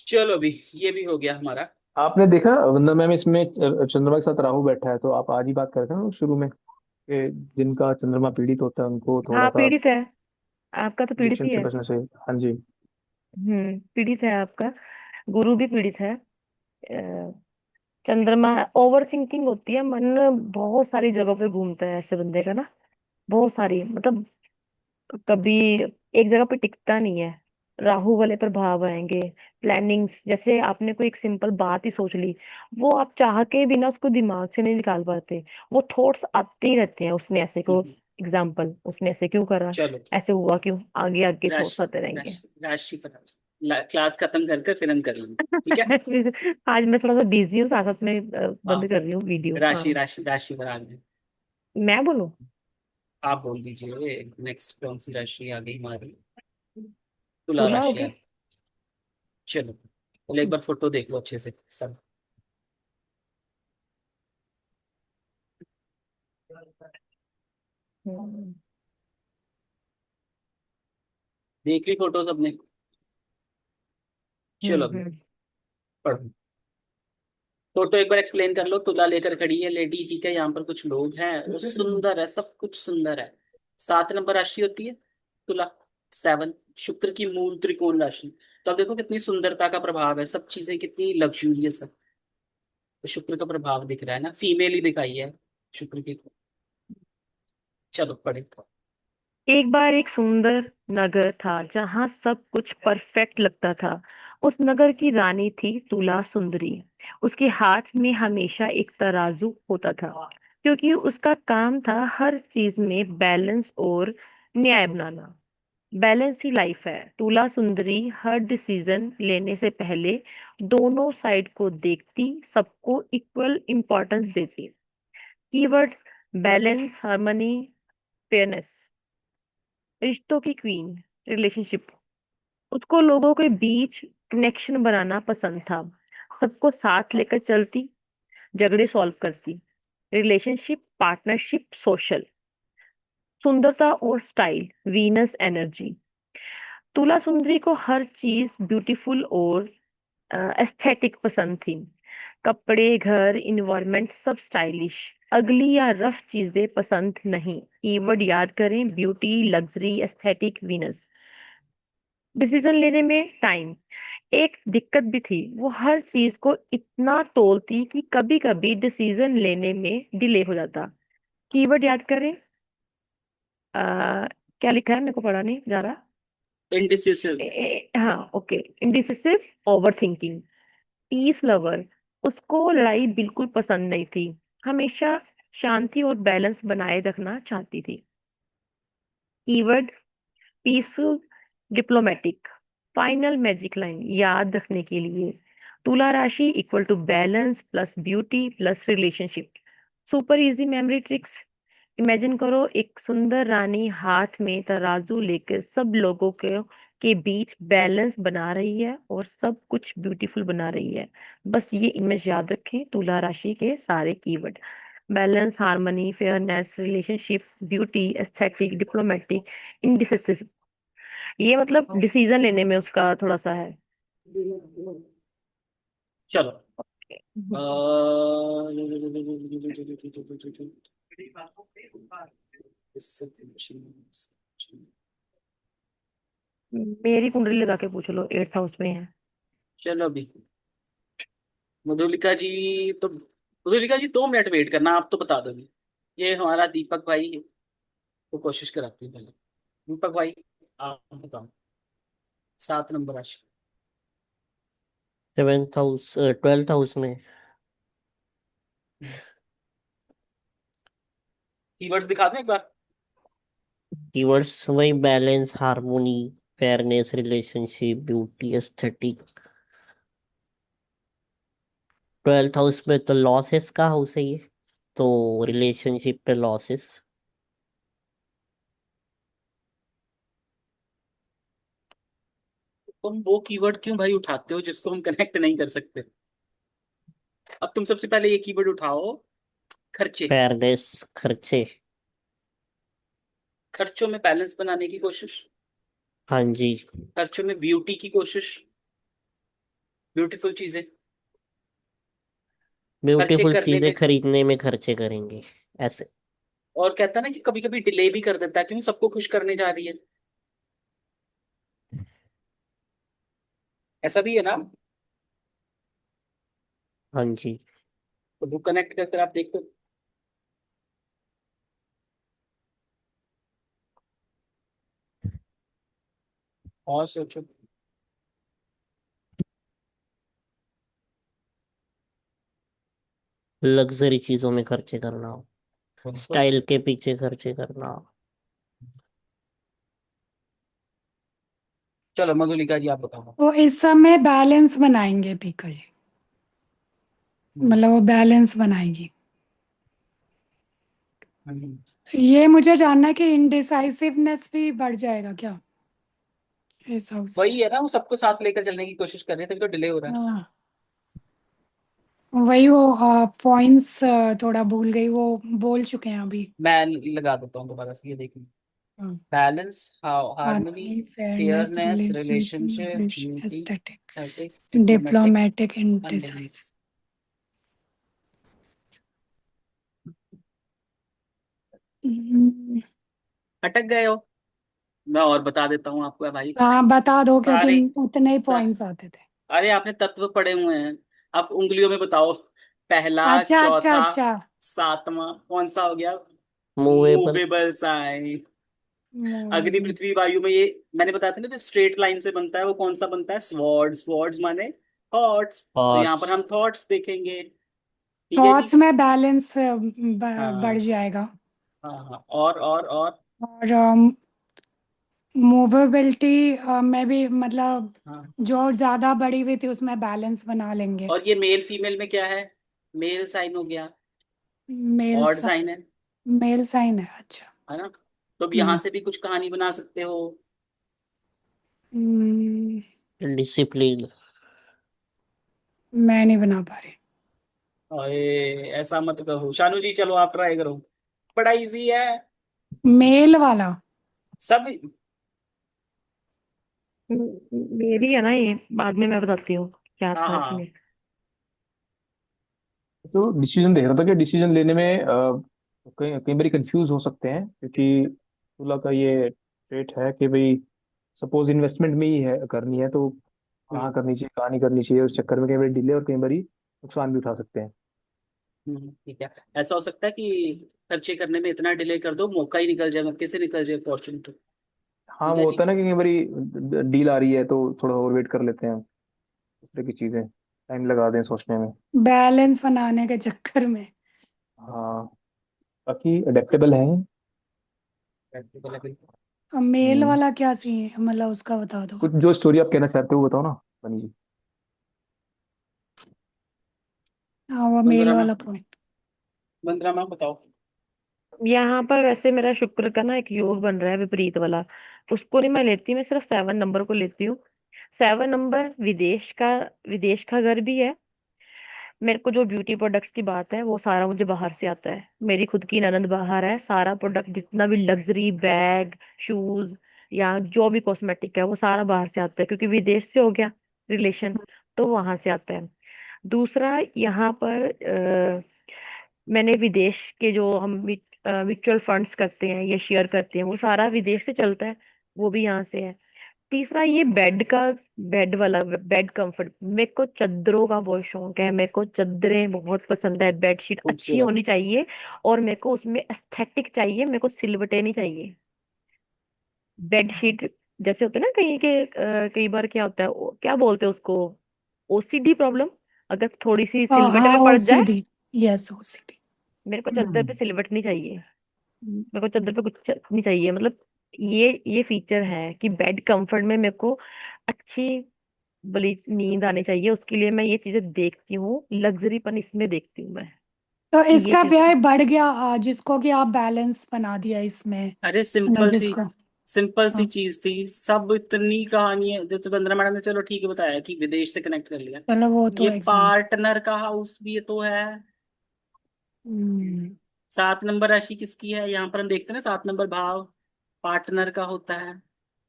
चलो भी, ये भी हो गया हमारा। आपने देखा वंदना मैम इसमें चंद्रमा के साथ राहु बैठा है, तो आप आज ही बात करते हैं शुरू में कि जिनका चंद्रमा पीड़ित होता है उनको थोड़ा हाँ सा पीड़ित है, आपका तो पीड़ित एडिक्शन ही से है। बचना चाहिए। हाँ जी। पीड़ित है आपका, गुरु भी पीड़ित है। चंद्रमा, ओवर थिंकिंग होती है, मन बहुत सारी जगहों पे घूमता है ऐसे बंदे का ना, बहुत सारी, मतलब कभी एक जगह पे टिकता नहीं है। राहु वाले प्रभाव आएंगे, प्लानिंग्स, जैसे आपने कोई एक सिंपल बात ही सोच ली, वो आप चाह के बिना उसको दिमाग से नहीं निकाल पाते। वो थॉट्स आते ही रहते हैं, उसने ऐसे को, एग्जाम्पल उसने ऐसे क्यों करा, चलो ऐसे हुआ क्यों, आगे आगे थॉट्स राशि आते रहेंगे। राशि पर क्लास खत्म करके फिर हम कर लेंगे, ठीक है। आज मैं थोड़ा सा बिजी हूँ, साथ साथ में हाँ, बंद कर रही हूँ वीडियो। हाँ, राशि पर आ गए। मैं बोलूँ? आप बोल दीजिए, नेक्स्ट कौन सी राशि आ गई हमारी। तुला तुला राशि आ होगी। गई। चलो पहले एक बार फोटो देख लो अच्छे से सब। हम्म। देख ली फोटो सबने। चलो अभी हम्म। पढ़ो। फोटो एक बार एक्सप्लेन कर लो। तुला लेकर खड़ी है लेडी, ठीक है, यहाँ पर कुछ लोग हैं, वो सुंदर है, सब कुछ सुंदर है। 7 नंबर राशि होती है तुला, 7, शुक्र की मूल त्रिकोण राशि। तो अब देखो कितनी सुंदरता का प्रभाव है, सब चीजें कितनी लग्जूरियस है। तो शुक्र का प्रभाव दिख रहा है ना, फीमेल ही दिखाई है शुक्र की। चलो पढ़े। एक बार एक सुंदर नगर था जहां सब कुछ परफेक्ट लगता था। उस नगर की रानी थी तुला सुंदरी। उसके हाथ में हमेशा एक तराजू होता था, क्योंकि उसका काम था हर चीज में बैलेंस और न्याय बनाना। बैलेंस ही लाइफ है। तुला सुंदरी हर डिसीजन लेने से पहले दोनों साइड को देखती, सबको इक्वल इंपॉर्टेंस देती। Keyword: balance, harmony, fairness. रिश्तों की क्वीन, रिलेशनशिप। उसको लोगों के बीच कनेक्शन बनाना पसंद था। सबको साथ लेकर चलती, झगड़े सॉल्व करती। Relationship, partnership, social. सुंदरता और स्टाइल, वीनस एनर्जी। तुला सुंदरी को हर चीज ब्यूटीफुल और एस्थेटिक पसंद थी। कपड़े, घर, इन्वायरमेंट सब स्टाइलिश। अगली या रफ चीजें पसंद नहीं। कीवर्ड याद करें, beauty, luxury, aesthetic, Venus. Decision लेने में टाइम। एक दिक्कत भी थी, वो हर चीज को इतना तोलती कि कभी कभी डिसीजन लेने में डिले हो जाता। कीवर्ड याद करें। क्या लिखा है, मेरे को पढ़ा नहीं जा रहा। इनडिसिसिव। हाँ, okay. Indecisive, over thinking. Peace lover, उसको लड़ाई बिल्कुल पसंद नहीं थी, हमेशा शांति और बैलेंस बनाए रखना चाहती थी। Keyword peaceful, diplomatic. Final magic line याद रखने के लिए, तुला राशि equal to balance plus beauty plus relationship. Super easy memory tricks. Imagine करो, एक सुंदर रानी हाथ में तराजू लेकर सब लोगों के बीच बैलेंस बना रही है और सब कुछ ब्यूटीफुल बना रही है। बस ये इमेज याद रखें, तुला राशि के सारे keyword. Balance, harmony, fairness, relationship, beauty, aesthetic, diplomatic, indecisive. ये मतलब डिसीजन लेने में उसका थोड़ा सा है। चलो। हम्म। मेरी कुंडली लगा के पूछ लो, 8th हाउस में है। चलो अभी मधुलिका जी, तो मधुलिका जी 2 मिनट वेट करना, आप तो बता दोगे। ये हमारा दीपक भाई है, तो कोशिश कराती है पहले। दीपक भाई, आप बताओ। 7 नंबर राशि। 7th हाउस, 12th हाउस में। कीवर्ड्स दिखा दो एक बार। कीवर्ड्स वही balance, harmony, fairness, relationship, beauty, aesthetic. 12th house में तो लॉसेस का हाउस है ये, तो रिलेशनशिप पे लॉसेस। तुम वो कीवर्ड क्यों भाई उठाते हो जिसको हम कनेक्ट नहीं कर सकते? अब तुम सबसे पहले ये कीवर्ड उठाओ, खर्चे। फेयरनेस, खर्चे। खर्चों में बैलेंस बनाने की कोशिश, हाँ जी। खर्चों में ब्यूटी की कोशिश, ब्यूटीफुल चीजें खर्चे ब्यूटीफुल करने चीजें में। खरीदने में खर्चे करेंगे ऐसे। और कहता ना कि कभी कभी डिले भी कर देता है, क्यों सबको खुश करने जा रही है, ऐसा भी है ना? हाँ जी। तो वो कनेक्ट करके आप देखो। और सोचो। लग्जरी चीजों में खर्चे करना, बिल्कुल। स्टाइल के पीछे खर्चे करना। चलो मधुलिका जी, आप बताओ। वो इस समय बैलेंस बनाएंगे पीका जी, हम्म, मतलब वो बैलेंस बनाएगी। हम्म। ये मुझे जानना है कि इनडिसाइसिवनेस भी बढ़ जाएगा क्या इस हाउस से? वही है ना, वो सबको साथ लेकर चलने की कोशिश कर रहे थे, तभी तो डिले हो रहा है। हाँ, वही वो पॉइंट्स थोड़ा भूल गई, वो बोल चुके हैं अभी। मैं लगा देता हूँ दोबारा से, ये देखिए। Balance, harmony, harmony, fairness, fairness, relationship, relationship, unity, aesthetic, ethic, diplomatic, diplomatic, अनडिलीज। इंडिसाइसिव। अटक गए हो? मैं और बता देता हूँ आपको भाई। हाँ, बता दो क्योंकि सारे उतने ही सा, पॉइंट्स आते थे। अरे आपने तत्व पढ़े हुए हैं, आप उंगलियों में बताओ। पहला, अच्छा अच्छा चौथा, अच्छा। सातवां कौन सा हो गया? मूवेबल। Movable sign. अग्नि, मूवेबल। पृथ्वी, वायु में ये मैंने बताया था ना, जो स्ट्रेट लाइन से बनता है वो कौन सा बनता है? स्वॉर्ड्स। स्वॉर्ड्स माने थॉट्स, तो यहाँ पर थॉट्स। हम थॉट्स देखेंगे। ठीक है जी। थॉट्स में बैलेंस बढ़ हाँ, जाएगा। हाँ, हाँ, और और मूवेबिलिटी में भी, मतलब हाँ। जो ज्यादा बढ़ी हुई थी उसमें बैलेंस बना लेंगे। और ये मेल फीमेल में क्या है? मेल साइन हो गया, मेल ऑड साइन। साइन है मेल साइन है, अच्छा। है ना? तो अब यहाँ हम्म। से भी कुछ कहानी बना सकते हो। हम्म, डिसिप्लिन। मैं नहीं बना पा रही। अरे ऐसा मत कहो शानू जी, चलो आप ट्राई करो, बड़ा इजी है मेल वाला। सब। मेरी है ना ये, बाद में मैं बताती हूँ क्या हाँ, था हाँ, इसमें। तो डिसीजन देख रहा था कि डिसीजन लेने में कई कई बार कंफ्यूज हो सकते हैं, क्योंकि तुला का ये ट्रेट है कि भाई सपोज इन्वेस्टमेंट में ही है करनी है तो हम्म कहाँ करनी चाहिए कहाँ नहीं करनी चाहिए, उस चक्कर में कई बार डिले और कई बार नुकसान भी उठा सकते हैं। ठीक है। ऐसा हो सकता है कि खर्चे करने में इतना डिले कर दो, मौका ही निकल जाए, मौके से निकल जाए अपॉर्चुनिटी। हाँ ठीक वो है होता जी। है ना कि कई बार डील आ रही है तो थोड़ा और वेट कर लेते हैं, इस तरह की चीजें टाइम लगा दें सोचने में। बैलेंस बनाने के चक्कर में। हाँ, बाकी अडेप्टेबल है। Practical है बिल्कुल। अब मेल हम्म, वाला क्या सीन है, मतलब उसका बता दो। कुछ जो स्टोरी आप कहना चाहते हो वो बताओ ना बनी जी। हाँ, वो मेल वंदना मैम, वाला पॉइंट। वंदना मैम बताओ। यहाँ पर वैसे मेरा शुक्र का ना एक योग बन रहा है विपरीत वाला। उसको नहीं मैं लेती, मैं सिर्फ 7 नंबर को लेती हूँ। 7 नंबर विदेश का घर भी है। मेरे को जो ब्यूटी प्रोडक्ट्स की बात है वो सारा मुझे बाहर से आता है। मेरी खुद की ननद बाहर है, सारा प्रोडक्ट जितना भी लग्जरी बैग, शूज या जो भी कॉस्मेटिक है वो सारा बाहर से आता है, क्योंकि विदेश से हो गया रिलेशन, तो वहां से आता है। दूसरा, यहाँ पर मैंने विदेश के जो हम म्यूचुअल फंड्स करते हैं या शेयर करते हैं वो सारा विदेश से चलता है, वो भी यहाँ से है। तीसरा, ये बेड वाला बेड कंफर्ट, मेरे को चादरों का बहुत शौक है, मेरे को चादरें बहुत पसंद है, बेडशीट अच्छी खूबसूरत। होनी चाहिए। और मेरे को उसमें एस्थेटिक चाहिए, मेरे को सिलवटे नहीं चाहिए। बेडशीट जैसे होते हैं ना कहीं के, कई बार क्या होता है क्या बोलते हैं उसको, ओसीडी प्रॉब्लम, अगर थोड़ी सी हाँ सिलवट हाँ, अगर पड़ जाए, ओसीडी। Yes, OCD. मेरे को चादर पे सिलवट नहीं चाहिए। मेरे को चादर पे कुछ नहीं चाहिए, मतलब ये फीचर है कि बेड कंफर्ट में मेरे को अच्छी बड़ी नींद आनी चाहिए, उसके लिए मैं ये चीजें देखती हूँ, लग्जरीपन इसमें देखती हूँ मैं, तो कि ये इसका चीज। व्यय बढ़ गया, जिसको कि आप बैलेंस बना दिया इसमें। अरे जिसको। सिंपल सी हाँ, चीज थी, सब इतनी कहानी है जो वंदना मैडम ने चलो ठीक है बताया कि विदेश से कनेक्ट कर लिया। चलो वो तो ये एग्जाम। पार्टनर का हाउस भी ये तो है। 7 नंबर राशि किसकी है, यहाँ पर हम देखते हैं ना, 7 नंबर भाव पार्टनर का होता है।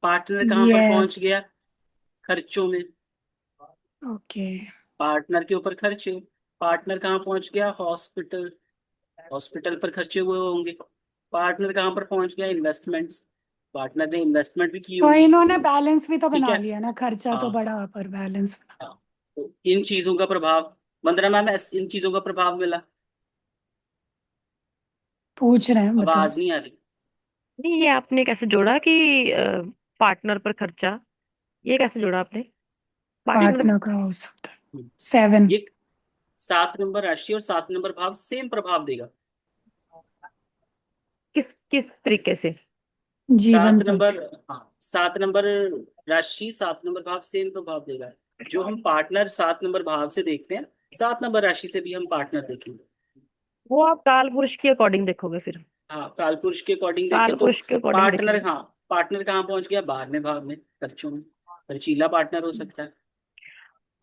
पार्टनर कहाँ पर यस। पहुंच गया, खर्चों में। ओके। पार्टनर के ऊपर खर्चे। पार्टनर कहाँ पहुंच गया, हॉस्पिटल। हॉस्पिटल पर खर्चे हुए होंगे। पार्टनर कहाँ पर पहुंच गया, इन्वेस्टमेंट्स। पार्टनर ने इन्वेस्टमेंट भी की तो होगी। इन्होंने बैलेंस भी तो ठीक बना है। लिया ना, खर्चा तो हाँ बढ़ा पर बैलेंस बना। हाँ। तो इन चीजों का प्रभाव, वंदना मैम, इन चीजों का प्रभाव मिला। पूछ रहे हैं, बताओ। आवाज नहीं आ रही। नहीं, ये आपने कैसे जोड़ा कि पार्टनर पर खर्चा, ये कैसे जोड़ा आपने? पार्टनर पार्टनर का हो सकता है। हम्म, 7। ये 7 नंबर राशि और 7 नंबर भाव सेम प्रभाव देगा। किस किस तरीके से? जीवन सात साथी। नंबर हाँ, 7 नंबर राशि 7 नंबर भाव सेम प्रभाव देगा। जो हम पार्टनर 7 नंबर भाव से देखते हैं, 7 नंबर राशि से भी हम पार्टनर देखेंगे। वो आप काल पुरुष के अकॉर्डिंग देखोगे फिर? हाँ, काल पुरुष के अकॉर्डिंग देखें काल तो पुरुष के अकॉर्डिंग पार्टनर, देखेंगे। हाँ, पार्टनर कहाँ पहुंच गया, 12वें भाव में, खर्चों में। खर्चीला पार्टनर हो सकता है।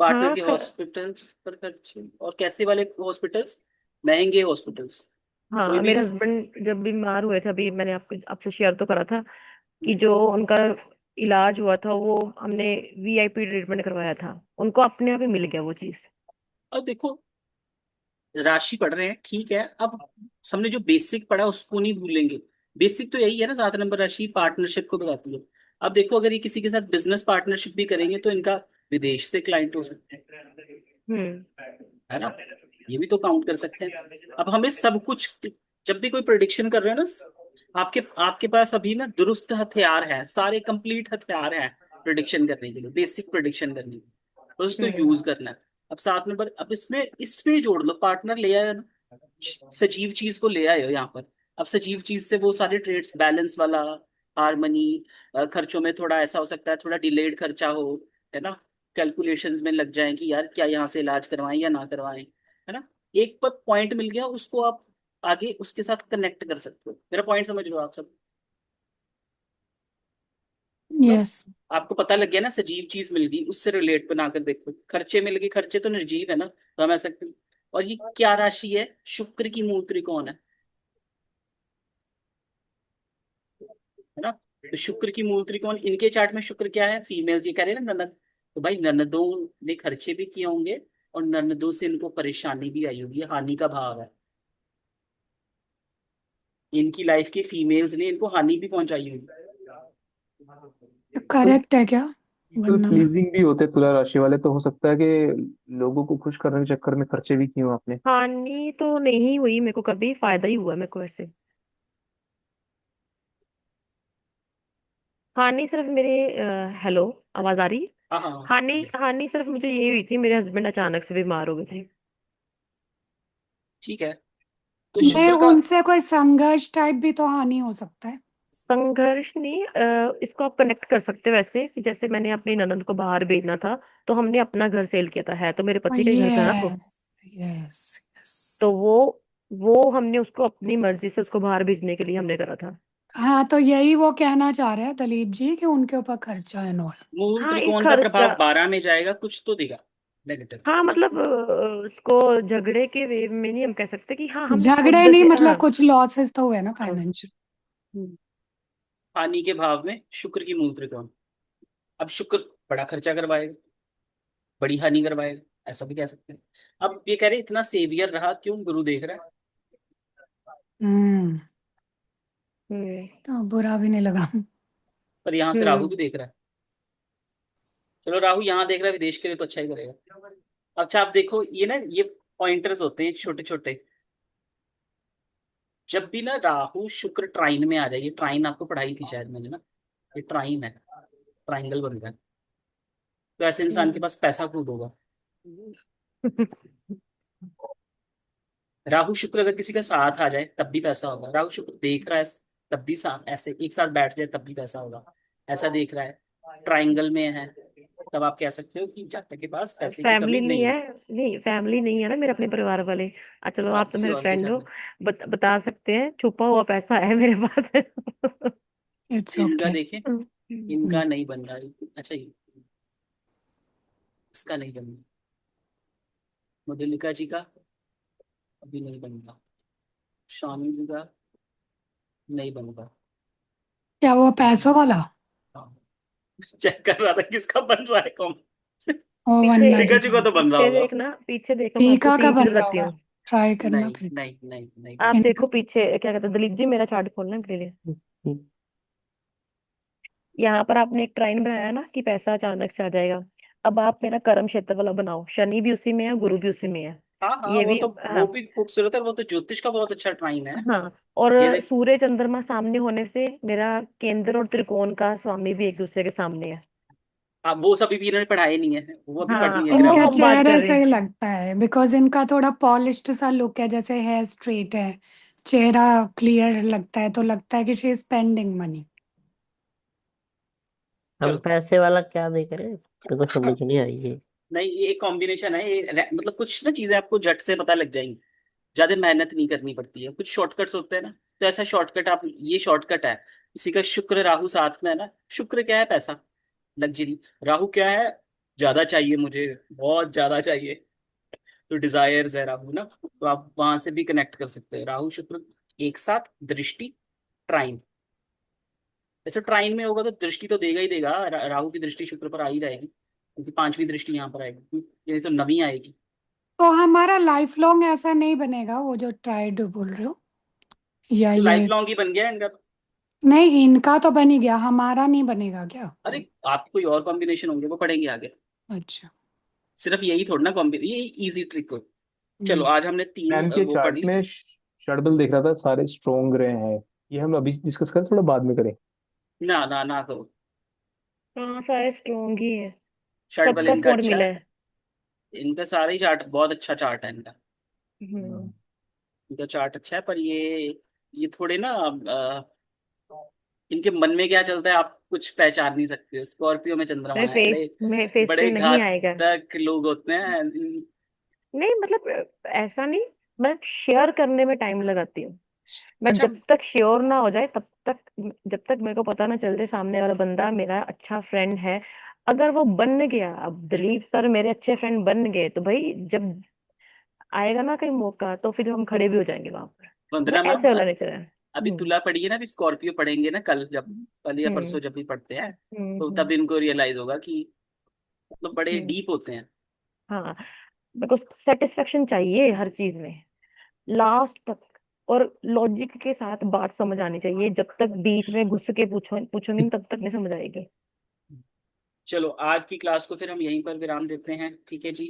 पार्टनर हाँ के हॉस्पिटल्स पर खर्चे, और कैसे वाले हॉस्पिटल्स, महंगे हॉस्पिटल्स। कोई हाँ, भी। मेरे हस्बैंड जब बीमार हुए थे, अभी मैंने आपसे शेयर तो करा था कि जो उनका इलाज हुआ था वो हमने वीआईपी ट्रीटमेंट करवाया था, उनको अपने आप ही मिल गया वो चीज। अब देखो, राशि पढ़ रहे हैं ठीक है, अब हमने जो बेसिक पढ़ा उसको नहीं भूलेंगे। बेसिक तो यही है ना, 7 नंबर राशि पार्टनरशिप को बताती है। अब देखो, अगर ये किसी के साथ बिजनेस पार्टनरशिप भी करेंगे तो इनका विदेश से क्लाइंट हो सकते हैं, हम्म। है ना। ये भी तो काउंट कर सकते हैं। अब हमें सब कुछ, जब भी कोई प्रिडिक्शन कर रहे हैं ना, आपके आपके पास अभी ना दुरुस्त हथियार हैं, सारे कंप्लीट हथियार हैं प्रिडिक्शन करने के लिए, बेसिक प्रिडिक्शन करने के लिए, तो उसको हम्म। यूज करना है। अब 7 नंबर, अब इसमें जोड़ लो, पार्टनर ले आए ना, सजीव चीज को ले आए हो यहाँ पर। अब सजीव चीज से वो सारे ट्रेड्स, बैलेंस वाला, हारमनी, खर्चों में थोड़ा ऐसा हो सकता है, थोड़ा डिलेड खर्चा हो, है ना। कैलकुलेशंस में लग जाए कि यार क्या यहाँ से इलाज करवाएं या ना करवाएं, है ना। एक पर पॉइंट मिल गया, उसको आप आगे उसके साथ कनेक्ट कर सकते हो। मेरा पॉइंट समझ लो आप सब। मतलब यस। आपको पता लग गया ना, सजीव चीज मिल गई, उससे रिलेट बनाकर देखो। खर्चे मिल गए, खर्चे तो निर्जीव है ना, तो हम ऐसा और ये क्या राशि है, शुक्र की मूल त्रिकोण है ना। तो शुक्र की मूल त्रिकोण, इनके चार्ट में शुक्र क्या है, फीमेल्स, ये कह रहे हैं ना ननद, तो भाई ननदों ने खर्चे भी किए होंगे, और ननदों से इनको परेशानी भी आई होगी, हानि का भाव है। इनकी लाइफ की फीमेल्स ने इनको हानि भी पहुंचाई होगी। तो करेक्ट है क्या पीपल वरना मैं। प्लीजिंग भी होते तुला राशि वाले, तो हो सकता है कि लोगों को खुश करने के चक्कर में खर्चे भी किए हो आपने। हानि तो नहीं हुई मेरे को, कभी फायदा ही हुआ मेरे को वैसे। हानि सिर्फ मेरे हेलो, आवाज आ रही है? हाँ हाँ। हानि हानि सिर्फ मुझे ये हुई थी, मेरे हस्बैंड अचानक से बीमार हो गए थे। ठीक है, तो नहीं, शुक्र का। उनसे कोई संघर्ष टाइप भी तो हानि हो सकता है। संघर्ष नहीं, इसको आप कनेक्ट कर सकते हो वैसे कि जैसे मैंने अपनी ननद को बाहर भेजना था, तो हमने अपना घर सेल किया था, है तो मेरे पति का ही घर था ना वो। Yes yes yes. तो वो हमने उसको अपनी मर्जी से उसको बाहर भेजने के लिए हमने करा था। हाँ, तो यही वो कहना चाह रहे हैं दलीप जी कि उनके ऊपर खर्चा है नॉल। मूल हाँ, एक त्रिकोण का खर्चा। प्रभाव 12 में जाएगा, कुछ तो देगा नेगेटिव। हाँ मतलब उसको झगड़े के वे में नहीं हम कह सकते कि हाँ हम झगड़े उधर नहीं, से, हाँ। मतलब कुछ लॉसेस तो हुए ना हाँ। फाइनेंशियल। हम्म। हानि के भाव में शुक्र की मूल त्रिकोण। अब शुक्र बड़ा खर्चा करवाएगा, बड़ी हानि करवाएगा, ऐसा भी कह सकते हैं। अब ये कह रहे इतना सेवियर रहा क्यों, गुरु देख रहा है। हम्म। हम्म। तो बुरा भी नहीं लगा। पर यहाँ से राहु हम्म। भी देख रहा है। चलो, राहु यहाँ देख रहा है, विदेश के लिए तो अच्छा ही करेगा। अच्छा, आप देखो ये ना, ये पॉइंटर्स होते हैं छोटे छोटे। जब भी ना राहु शुक्र ट्राइन में आ जाए, ये ट्राइन आपको पढ़ाई थी शायद मैंने ना, ये ट्राइन है, ट्राइंगल बन रहा है, तो ऐसे इंसान के हम्म। पास पैसा खूब होगा। राहु शुक्र अगर किसी का साथ आ जाए तब भी पैसा होगा, राहु शुक्र देख रहा है तब भी साथ, ऐसे एक साथ बैठ जाए तब भी पैसा होगा। ऐसा देख रहा है, ट्राइंगल में है, तब आप कह सकते हो कि जातक के पास पैसे की फैमिली कमी नहीं नहीं है। है। नहीं, फैमिली नहीं है ना मेरे अपने परिवार वाले। चलो, आप तो किसी मेरे और के फ्रेंड हो। जाने। बता सकते हैं, छुपा हुआ पैसा है मेरे पास। तो इट्स इनका ओके। देखें, इनका नहीं बन रहा है। अच्छा, ये इसका नहीं बन रहा, मधुलिका जी का अभी नहीं बन रहा, शामी जी का नहीं बन रहा। क्या वो पैसों वाला? हाँ, चेक कर रहा था किसका बन रहा है कौन। ओ पीछे वन्ना जी मधुलिका जी का। का तो बन रहा पीछे होगा। देखना, पीछे देखो, मैं आपको टीका का 3 चीज बन रहा बताती होगा। हूँ। ट्राई करना नहीं फिर। नहीं नहीं नहीं आप बन इनका। देखो पीछे क्या कहते हैं, दलीप जी मेरा चार्ट खोलना मेरे लिए। हम्म, यहाँ पर आपने एक ट्राइन बनाया ना कि पैसा अचानक से आ जाएगा। अब आप मेरा कर्म क्षेत्र वाला बनाओ, शनि भी उसी में है, गुरु भी उसी में है। हाँ हाँ, ये वो भी, तो वो हाँ। भी खूबसूरत है, वो तो ज्योतिष का बहुत अच्छा ट्राइन है। हाँ, और ये देख, सूर्य चंद्रमा सामने होने से मेरा केंद्र और त्रिकोण का स्वामी भी एक दूसरे के सामने है। हाँ वो सभी भी इन्होंने पढ़ाए नहीं है, वो अभी हाँ, पढ़नी है और इनका ग्रामर। हम बात चेहरे कर रहे से ही हैं। लगता है बिकॉज इनका थोड़ा पॉलिश्ड सा लुक है, जैसे हेयर स्ट्रेट है, चेहरा क्लियर लगता है, तो लगता है कि शी इज स्पेंडिंग मनी। हम चलो। पैसे वाला क्या देख रहे हैं, तो समझ नहीं आई ये। नहीं, ये एक कॉम्बिनेशन है, ये मतलब कुछ ना चीजें आपको झट से पता लग जाएंगी, ज्यादा मेहनत नहीं करनी पड़ती है, कुछ शॉर्टकट्स होते हैं ना। तो ऐसा शॉर्टकट आप, ये शॉर्टकट है। किसी का शुक्र राहु साथ में है ना, शुक्र क्या है, पैसा, लग्जरी। राहु क्या है, ज्यादा चाहिए मुझे, बहुत ज्यादा चाहिए, तो डिजायर्स है राहु ना, तो आप वहां से भी कनेक्ट कर सकते हैं राहु शुक्र एक साथ। दृष्टि, ट्राइन, ऐसे ट्राइन में होगा तो दृष्टि तो देगा ही देगा, राहु की दृष्टि शुक्र पर आ ही रहेगी, क्योंकि पांचवी दृष्टि यहाँ पर आएगी, ये तो नवी आएगी। तो हमारा लाइफ लॉन्ग ऐसा नहीं बनेगा वो जो ट्राइड बोल रहे हो, या तो लाइफ ये? लॉन्ग ही बन गया इनका। नहीं, इनका तो बन ही गया, हमारा नहीं बनेगा क्या? अरे, आप कोई और कॉम्बिनेशन होंगे वो पढ़ेंगे आगे, अच्छा। सिर्फ यही थोड़ा ना कॉम्बिनेशन, ये इजी ट्रिक हो। चलो, हम्म। आज हमने तीन मैम के वो पढ़ चार्ट ली। में शड्बल दिख रहा था, सारे स्ट्रॉन्ग रहे हैं। ये हम अभी डिस्कस करें, थोड़ा बाद में करें। ना ना ना करो, हाँ, सारे स्ट्रोंग ही है। शर्ट बल सबका इनका सपोर्ट अच्छा मिला है, है। इनका सारा ही चार्ट बहुत अच्छा चार्ट है इनका। हम्म। इनका चार्ट अच्छा है, पर ये थोड़े ना इनके मन में क्या चलता है आप कुछ पहचान नहीं सकते हो। स्कॉर्पियो में चंद्रमा मेरे है, बड़े फेस पे बड़े नहीं आएगा। घातक लोग होते हैं। नहीं मतलब ऐसा नहीं, मैं शेयर करने में टाइम लगाती हूँ। मैं अच्छा। जब तक श्योर ना हो जाए तब तक, जब तक मेरे को पता ना चल जाए सामने वाला बंदा मेरा अच्छा फ्रेंड है। अगर वो बन गया, अब दिलीप सर मेरे अच्छे फ्रेंड बन गए, तो भाई जब आएगा ना कहीं मौका तो फिर हम खड़े भी हो जाएंगे वहां पर। मेरा वंदना मैम, ऐसे वाला नेचर है। अभी हम्म। तुला पढ़ी है ना, अभी स्कॉर्पियो पढ़ेंगे ना कल, जब कल या हम्म। परसों जब भी पढ़ते हैं, तो हम्म। तब इनको रियलाइज होगा कि मतलब बड़े हम्म। डीप होते हैं। हाँ, मेरे को सेटिस्फेक्शन चाहिए हर चीज में, लास्ट तक। और लॉजिक के साथ बात समझ आनी चाहिए, जब तक बीच में घुस के पूछोंगे तब तक नहीं समझ आएगी। चलो आज की क्लास को फिर हम यहीं पर विराम देते हैं, ठीक है जी।